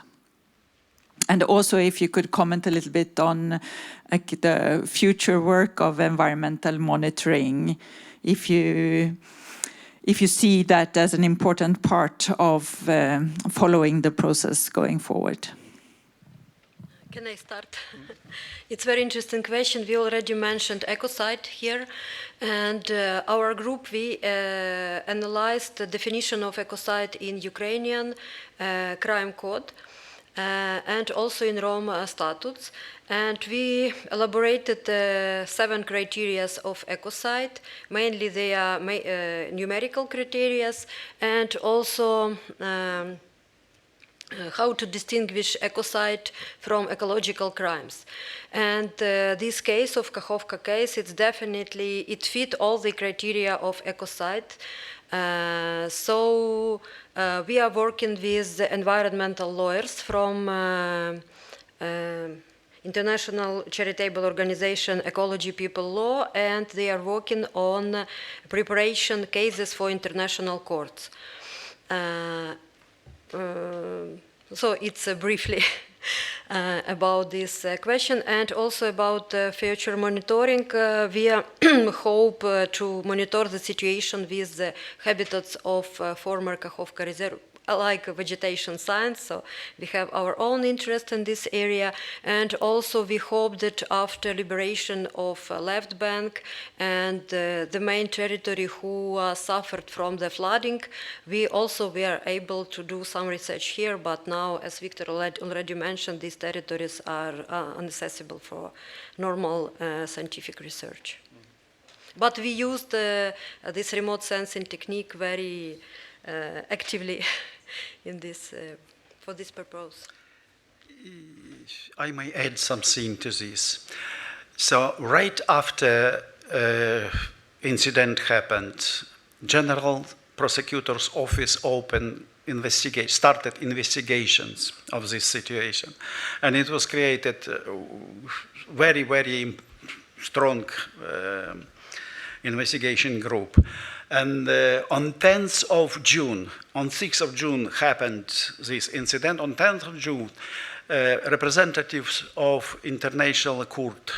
And also if you could comment a little bit on the future work of environmental monitoring, if you see that as an important part of following the process going forward. Can I start? It's a very interesting question. We already mentioned ecocide here, and our group, we analyzed the definition of ecocide in Ukrainian crime code and also in Rome statutes. And we elaborated 7 criteria of ecocide. Mainly they are numerical criteria, and also how to distinguish ecocide from ecological crimes. And this case of Kakhovka case, it's definitely, it fit all the criteria of ecocide. So we are working with the environmental lawyers from International Charitable Organization Ecology People Law, and they are working on preparation cases for international courts. So it's briefly about this question, and also about future monitoring. We hope to monitor the situation with the habitats of former Kakhovka Reservoir, like vegetation science, so we have our own interest in this area, and also we hope that after liberation of left bank and the main territory who suffered from the flooding, we also were able to do some research here, but now, as Victor already mentioned, these territories are inaccessible for normal scientific research. But we used this remote sensing technique very actively in this, for this purpose. I may add something to this. So right after incident happened, General Prosecutor's Office started investigations of this situation, and it was created very, very strong investigation group. And on 10th of June, on 6th of June happened this incident. On 10th of June, representatives of International Court,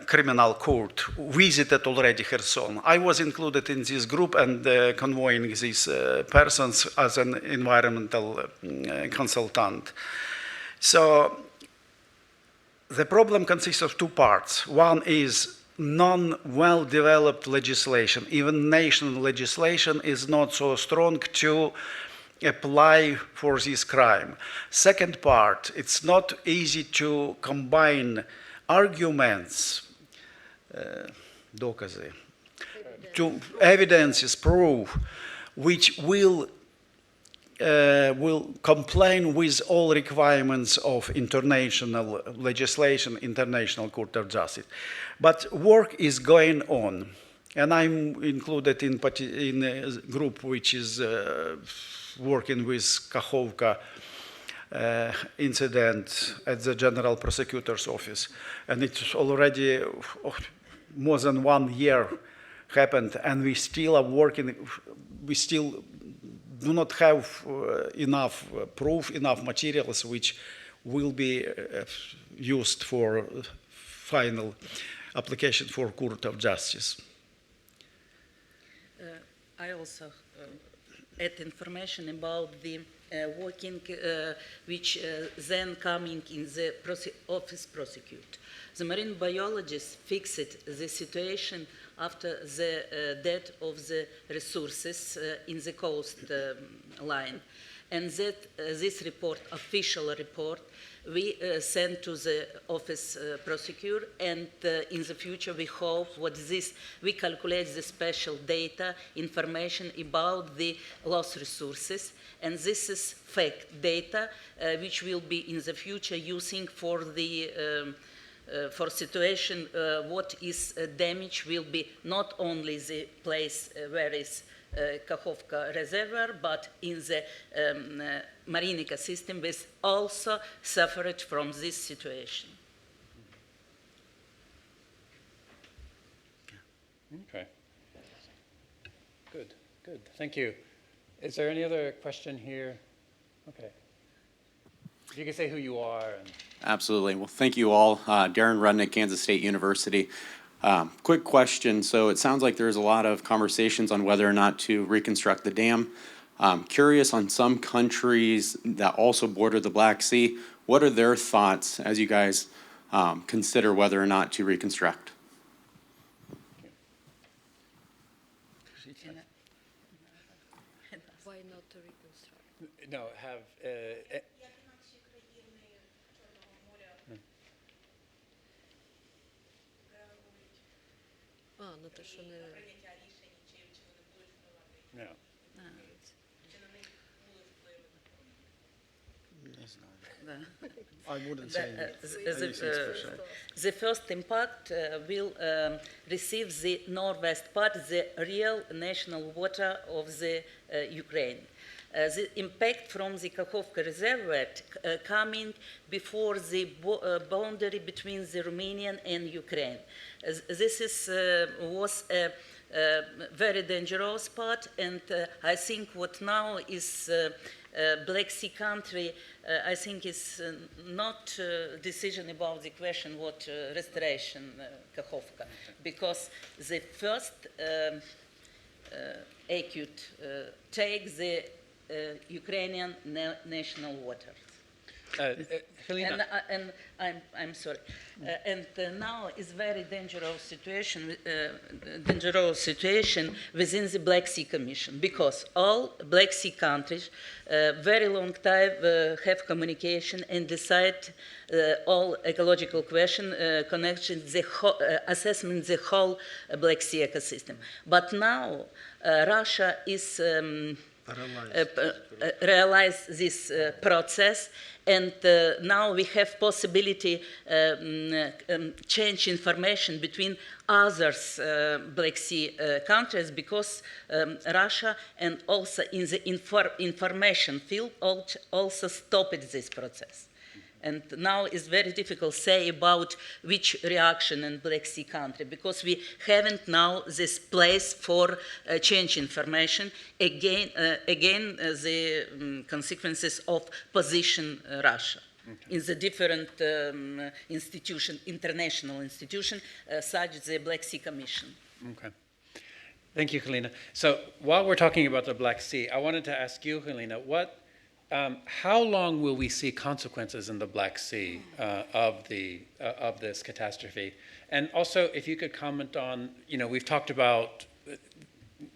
Criminal Court, visited already Kherson. I was included in this group and convoying these persons as an environmental consultant. So the problem consists of 2 parts. One is non-well-developed legislation. Even national legislation is not so strong to apply for this crime. Second part, it's not easy to combine arguments, dokazy, to evidences, proof, which will comply with all requirements of international legislation, International Court of Justice. But work is going on, and I'm included in a group which is working with Kakhovka incident at the General Prosecutor's Office. And it's already more than 1 year happened, and we still are working, we still do not have enough proof, enough materials which will be used for final application for Court of Justice. I also add information about the working which then coming in the office prosecute. The marine biologists fixed the situation after the death of the resources in the coast line. And that this report, official report, we send to the office prosecutor, and in the future we hope we calculate the special data, information about the loss resources, and this is fact data which will be in the future using for the for situation what is damage will be not only the place where is Kakhovka Reservoir, but in the marine ecosystem which also suffered from this situation. Okay. Good, good. Thank you. Is there any other question here? Okay. If you can say who you are. And Absolutely. Well, thank you all. Darren Rudnick, Kansas State University. Quick question. So it sounds like there's a lot of conversations on whether or not to reconstruct the dam. Curious on some countries that also border the Black Sea, what are their thoughts as you guys consider whether or not to reconstruct? Why not to reconstruct? no, have Ну то що не... no. I wouldn't say anything for sure. The first impact will receive the northwest part, the real national water of the Ukraine. The impact from the Kakhovka Reservoir coming before the boundary between the Romanian and Ukraine. This was a very dangerous part, and I think what now is Black Sea country, I think is not decision about the question what restoration Kakhovka, because the first acute take the Ukrainian national water. Helena. And I'm sorry. And now is very dangerous situation within the Black Sea Commission, because all Black Sea countries very long time have communication and decide all ecological question connection, the assessment the whole Black Sea ecosystem. But now Russia is realize this process, and now we have possibility change information between others Black Sea countries, because Russia and also in the information field also stopped this process. And now it's very difficult to say about which reaction in Black Sea country, because we haven't now this place for change information. Again, the consequences of position Russia in the different institution, international institution, such as the Black Sea Commission. Okay. Thank you, Helena. So while we're talking about the Black Sea, I wanted to ask you, Helena, how long will we see consequences in the Black Sea of this catastrophe? And also, if you could comment on, we've talked about,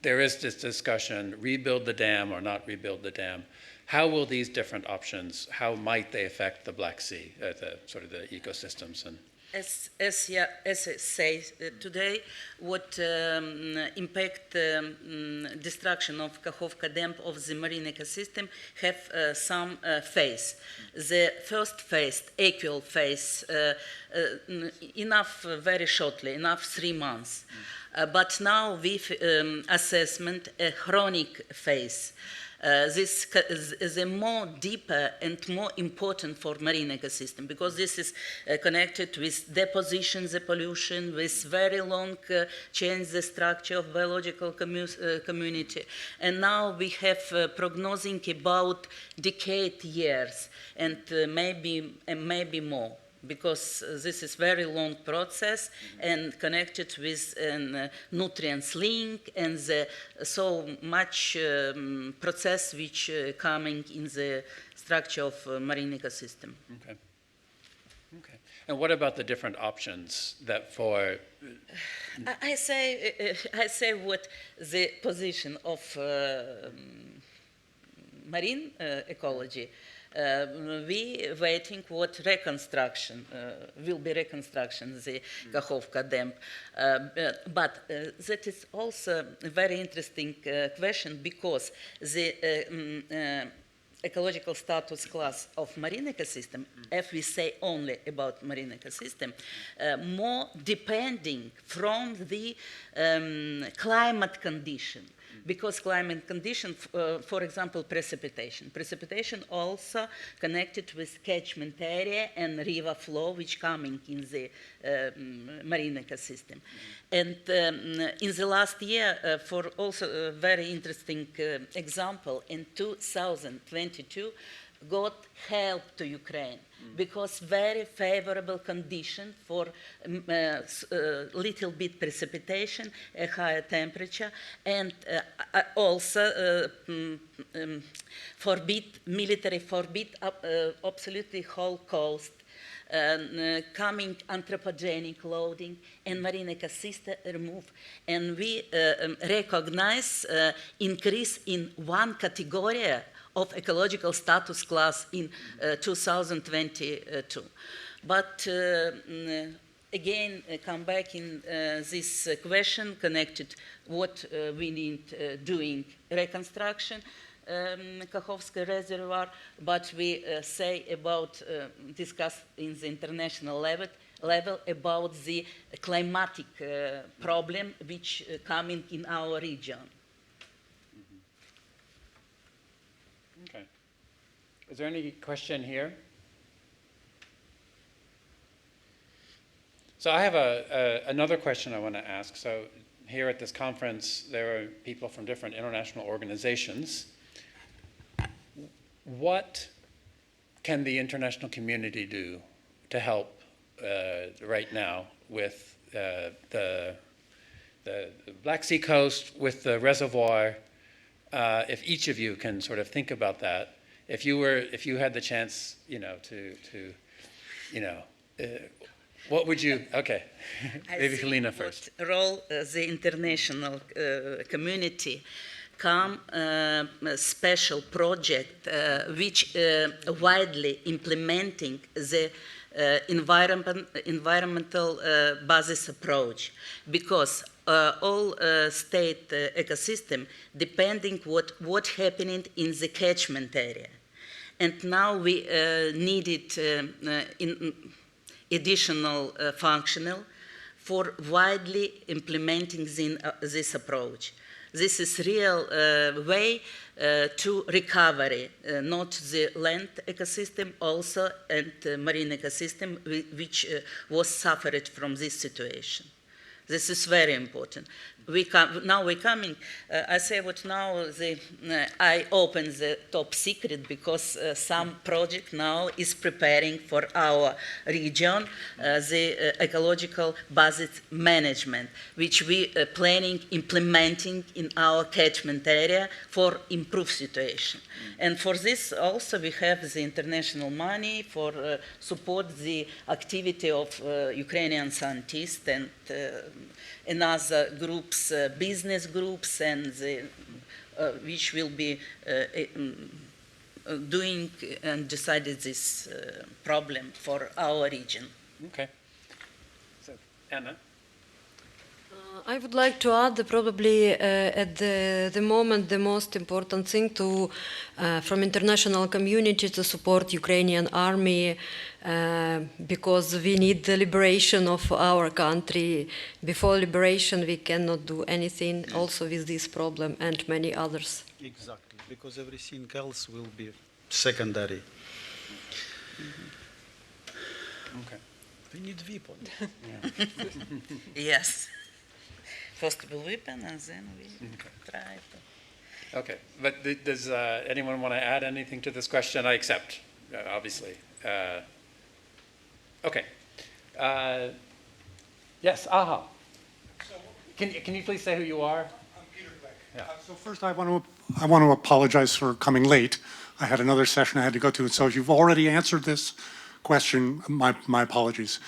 there is this discussion, rebuild the dam or not rebuild the dam. How will these different options, how might they affect the Black Sea, the ecosystems? And As I say today, what impact destruction of Kakhovka Dam of the marine ecosystem have some phase. The first phase, equal phase, enough very shortly, enough 3 months. But now with assessment, a chronic phase. This is a more deeper and more important for marine ecosystem, because this is connected with deposition, the pollution, with very long change the structure of biological community. And now we have prognosing about decade years and maybe more, because this is very long process and connected with nutrients link and so much process which coming in the structure of marine ecosystem. okay. Okay. And what about the different options that for? I say what the position of marine ecology We waiting what reconstruction will be reconstruction the Kakhovka Dam, but that is also a very interesting question because the ecological status class of marine ecosystem, if we say only about marine ecosystem, more depending from the climate condition. Because climate condition, for example, precipitation. Precipitation also connected with catchment area and river flow, which coming in the marine ecosystem. And in the last year, for also a very interesting example, in 2022, got help to Ukraine because very favorable condition for little bit precipitation, a higher temperature, and also military forbid absolutely whole coast, coming anthropogenic loading and marine ecosystem remove. And we recognize increase in one category of ecological status class in 2022. But again, come back in this question connected what we need doing reconstruction, Kakhovka Reservoir, but we say about, discuss in the international level about the climatic problem which coming in our region. Okay. Is there any question here? So I have another question I want to ask. So here at this conference, there are people from different international organizations. What can the international community do to help right now with the Black Sea coast, with the reservoir? If each of you can sort of think about that, if you had the chance, what would you? Okay, maybe Helena first. What role the international community come special project which widely implementing the environmental basis approach, because all state ecosystem depending what happening in the catchment area, and now we needed in additional functional for widely implementing this approach. This is real way to recovery, not the land ecosystem also, and marine ecosystem which was suffered from this situation. This is very important. Now we're coming, I say what now, I open the top secret because some project now is preparing for our region, the ecological basis management, which we planning implementing in our catchment area for improved situation. And for this also we have the international money for support the activity of Ukrainian scientists and other groups, business groups, and which will be doing and decided this problem for our region. Okay. So, Anna? I would like to add that probably at the moment the most important thing from international community to support Ukrainian army because we need the liberation of our country. Before liberation we cannot do anything also with this problem and many others. Exactly, because everything else will be secondary. Okay. We need weapon. Yes. First we weapon and then we try to. Okay, but does anyone want to add anything to this question? I accept, obviously. Okay. Yes, Aha. So, can you please say who you are? I'm Peter Beck. Yeah. So first I want to apologize for coming late. I had another session I had to go to, so if you've already answered this question, my apologies.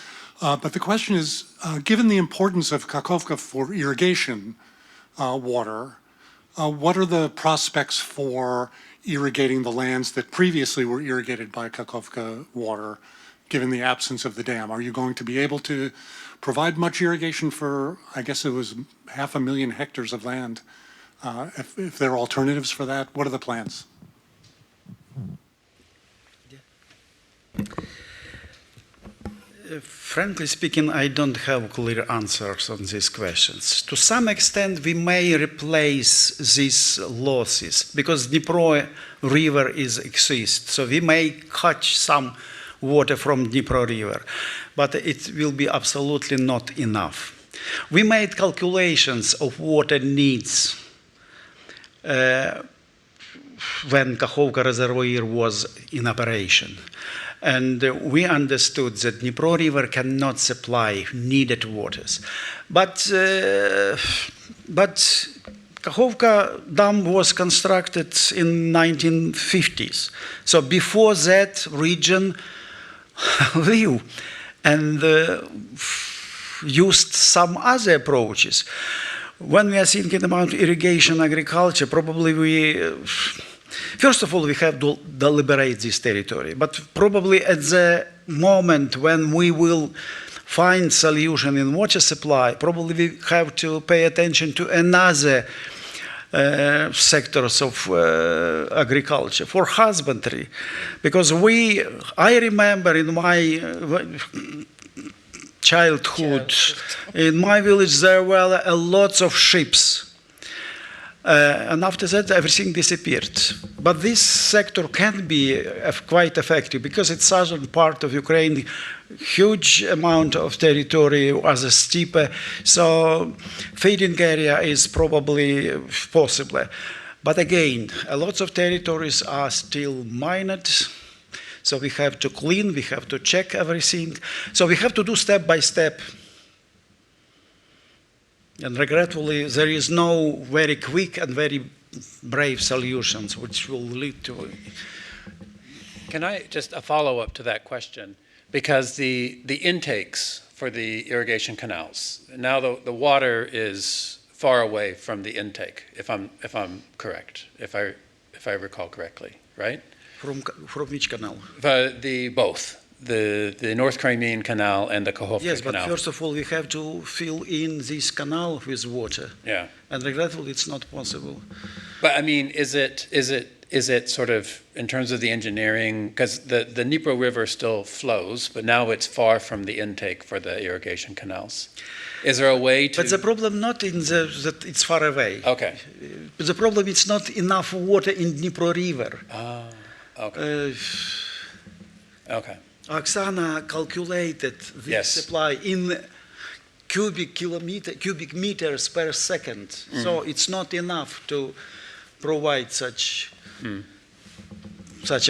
But the question is, given the importance of Kakhovka for irrigation water, what are the prospects for irrigating the lands that previously were irrigated by Kakhovka water, given the absence of the dam? Are you going to be able to provide much irrigation for, I guess it was 500,000 hectares of land? If there are alternatives for that, what are the plans? Frankly speaking, I don't have clear answers on these questions. To some extent, we may replace these losses because Dnipro River exists, so we may catch some water from Dnipro River, but it will be absolutely not enough. We made calculations of water needs when Kakhovka Reservoir was in operation. And we understood that Dnipro River cannot supply needed waters. But Kakhovka Dam was constructed in 1950s. So before that region lived and used some other approaches. When we are thinking about irrigation agriculture, probably first of all, we have to deliberate this territory, but probably at the moment when we will find solution in water supply, probably we have to pay attention to another sectors of agriculture, for husbandry, because I remember in my childhood, in my village there were lots of sheep. And after that, everything disappeared. But this sector can be quite effective because it's southern part of Ukraine, huge amount of territory, as a steppe, so feeding area is probably possible. But again, lots of territories are still mined, so we have to clean, we have to check everything. So we have to do step by step. And regretfully, there is no very quick and very brave solutions which will lead to. Can I just a follow-up to that question? Because the intakes for the irrigation canals, now the water is far away from the intake, if I'm correct, if I recall correctly, right? From which canal? Both. The North Crimean Canal and the Kakhovka Canal. Yes, but first of all, we have to fill in this canal with water. Yeah. And regretfully, it's not possible. But I mean, is it sort of, in terms of the engineering, because the Dnipro River still flows, but now it's far from the intake for the irrigation canals. Is there a way to... But the problem not in that it's far away. Okay. The problem is not enough water in Dnipro River. Oh, okay. Okay. Oksana calculated the supply in cubic meters per second. So it's not enough to provide such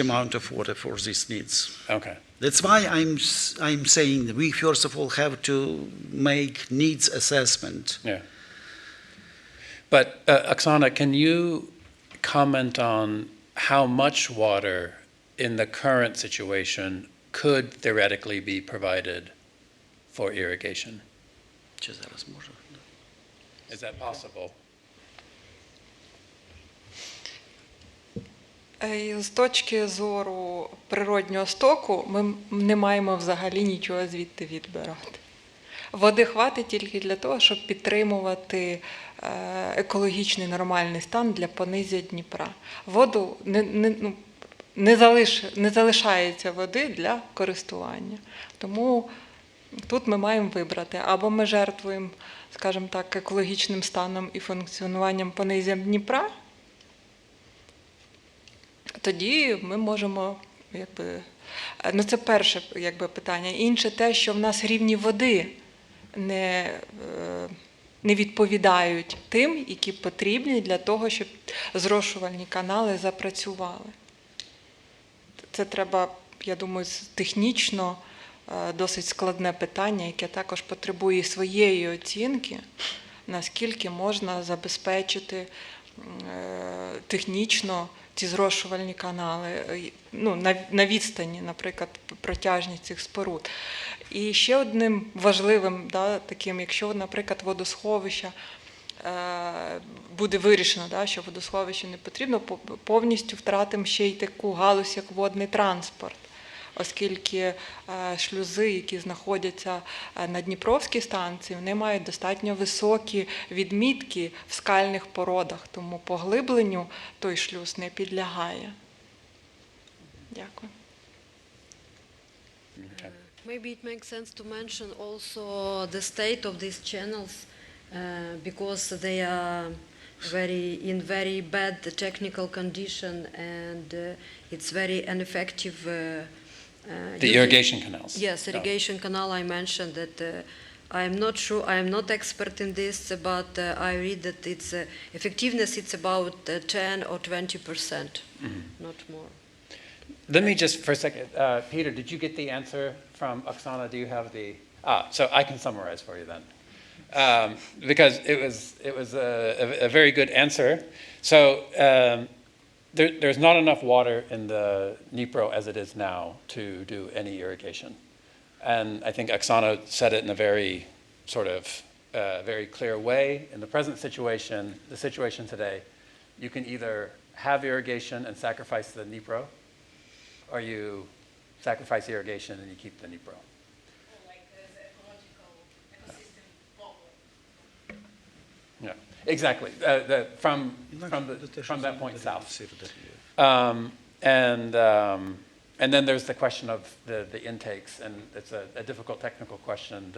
amount of water for these needs. Okay. That's why I'm saying that we first of all have to make needs assessment. Yeah. But Oksana, can you comment on how much water in the current situation could theoretically be provided for irrigation? Is that possible? З точки зору природнього стоку ми не маємо взагалі нічого звідти відбирати. Води хватить тільки для того, щоб підтримувати екологічний нормальний стан для понизя Дніпра. Воду не залишається води для користування. Тому тут ми маємо вибрати. Або ми жертвуємо, скажімо так, екологічним станом і функціонуванням понизя Дніпра, тоді ми можемо, це перше питання. Інше те, що в нас рівні води не відповідають тим, які потрібні для того, щоб зрошувальні канали запрацювали. Це треба, я думаю, технічно досить складне питання, яке також потребує своєї оцінки, наскільки можна забезпечити технічно ці зрошувальні канали, на відстані, наприклад, протяжність цих споруд. І ще одним важливим, таким, якщо, наприклад, водосховища буде вирішено, да, що водосховище не потрібно, повністю втратимо ще й таку галузь, як водний транспорт. Оскільки шлюзи, які знаходяться на Дніпровській станції, вони мають достатньо високі відмітки в скальних породах, тому поглибленню той шлюз не підлягає. Дякую. Maybe it makes sense to mention also the state of these channels because they are in very bad technical condition and it's very ineffective. The irrigation canals. Yes, irrigation canal. I mentioned that I'm not sure. I am not expert in this, but I read that its effectiveness it's about 10 or 20%, not more. Let me just, for a second, Peter, did you get the answer from Oksana? Do you have the, so I can summarize for you then. Because it was a very good answer. So there's not enough water in the Dnipro as it is now to do any irrigation. And I think Oksana said it in a very sort of very clear way. In the present situation, the situation today, you can either have irrigation and sacrifice the Dnipro, or you sacrifice irrigation and you keep the Dnipro. Like the ecological ecosystem model. Yeah, exactly. From that point south. And then there's the question of the intakes, and it's a difficult technical question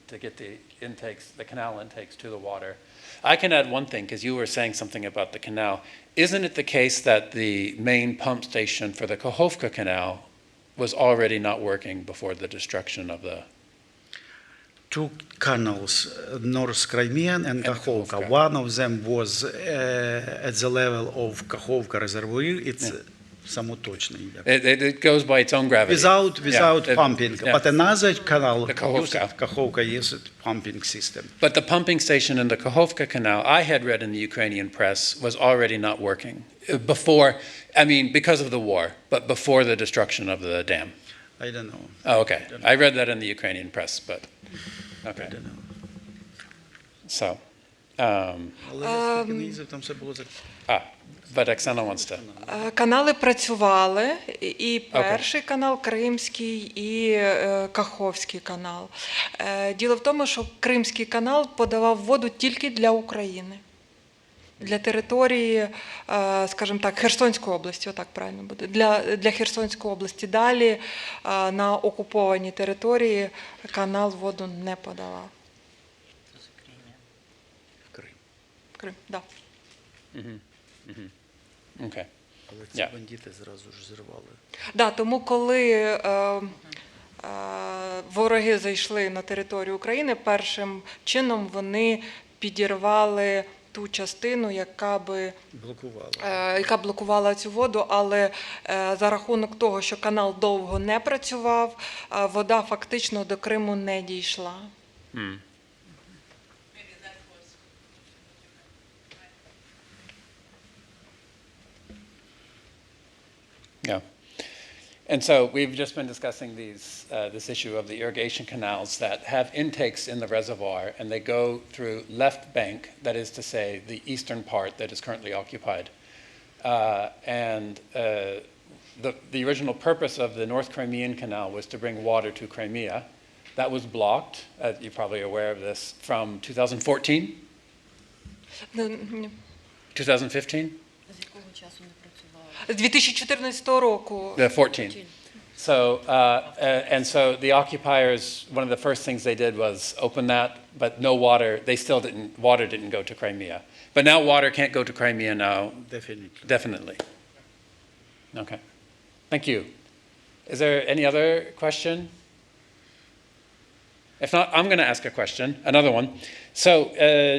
to get the intakes, the canal intakes to the water. I can add one thing, because you were saying something about the canal. Isn't it the case that the main pump station for the Kakhovka Canal was already not working before the destruction of the... Two canals, North Crimean and Kakhovka. One of them was at the level of Kakhovka Reservoir. It's It goes by its own gravity. Without pumping. Yeah. But another canal, the Kakhovka uses pumping system. But the pumping station in the Kakhovka Canal, I had read in the Ukrainian press, was already not working before, I mean, because of the war, but before the destruction of the dam. I don't know. Oh, okay. I read that in the Ukrainian press, but okay. I don't know. So, but Oksana wants to. Канали працювали, і перший канал Кримський, і Каховський канал. Діло в тому, що Кримський канал подавав воду тільки для України. Для території, скажімо так, Херсонської області, отак правильно буде, для Херсонської області. Далі на окупованій території канал воду не подавав. В Крим, так. Okay. Але ці бандити зразу ж зірвали. Да, тому коли вороги зайшли на територію України, першим чином вони підірвали ту частину, яка блокувала цю воду, але за рахунок того, що канал довго не працював, вода фактично до Криму не дійшла. Yeah. And so we've just been discussing this issue of the irrigation canals that have intakes in the reservoir, and they go through left bank, that is to say, the eastern part that is currently occupied. The original purpose of the North Crimean Canal was to bring water to Crimea. That was blocked, you're probably aware of this, from 2014? 2015? З 2014 року. 14. So, and so the occupiers, one of the first things they did was open that, but no water, water didn't go to Crimea. But now water can't go to Crimea now. Definitely. Okay. Thank you. Is there any other question? If not, I'm going to ask a question, another one. So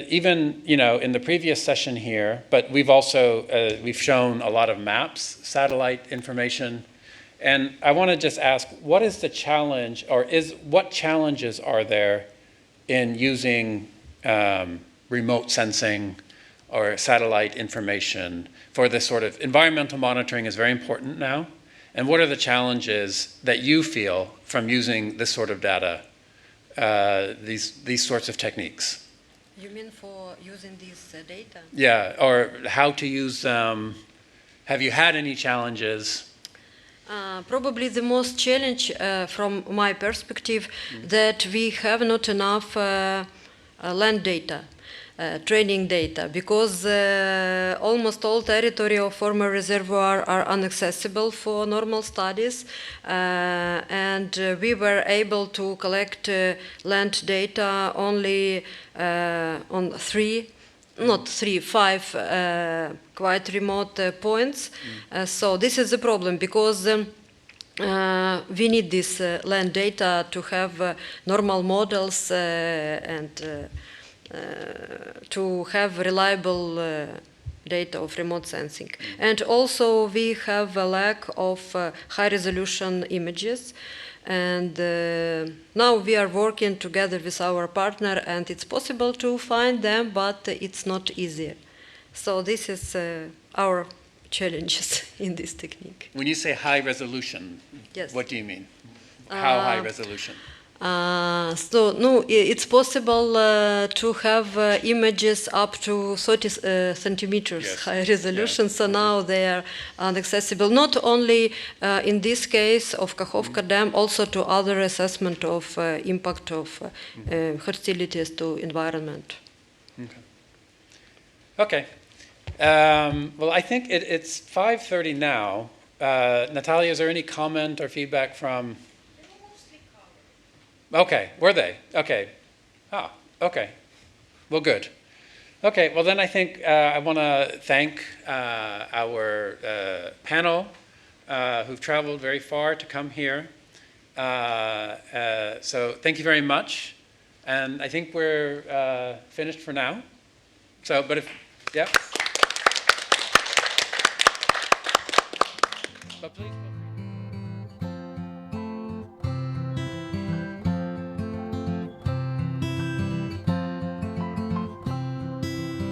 even, in the previous session here, but we've also, we've shown a lot of maps, satellite information, and I want to just ask, what is the challenge, or what challenges are there in using remote sensing or satellite information for this sort of environmental monitoring is very important now, and what are the challenges that you feel from using this sort of data, these sorts of techniques? You mean for using this data? Yeah, or how to use them. Have you had any challenges? Probably the most challenge from my perspective that we have not enough land data, training data, because almost all territory of former reservoir are inaccessible for normal studies, and we were able to collect land data only on five quite remote points. So this is the problem, because we need this land data to have normal models and to have reliable data of remote sensing. And also we have a lack of high resolution images. And now we are working together with our partner, and it's possible to find them, but it's not easy. So this is our challenges in this technique. When you say high resolution, Yes. what do you mean? How high resolution? So no, it's possible to have images up to 30 centimeters Yes. high resolution. Yeah. So now they are inaccessible, not only in this case of Kakhovka Dam, also to other assessment of impact of hostilities to environment. Okay. Well, I think it's 5:30 now. Natalia, is there any comment or feedback from? Okay, were they? Okay. Ah, okay. Well, good. Okay, well then I think I want to thank our panel who've traveled very far to come here. So thank you very much. And I think we're finished for now. So, but if, yeah. But please feel free.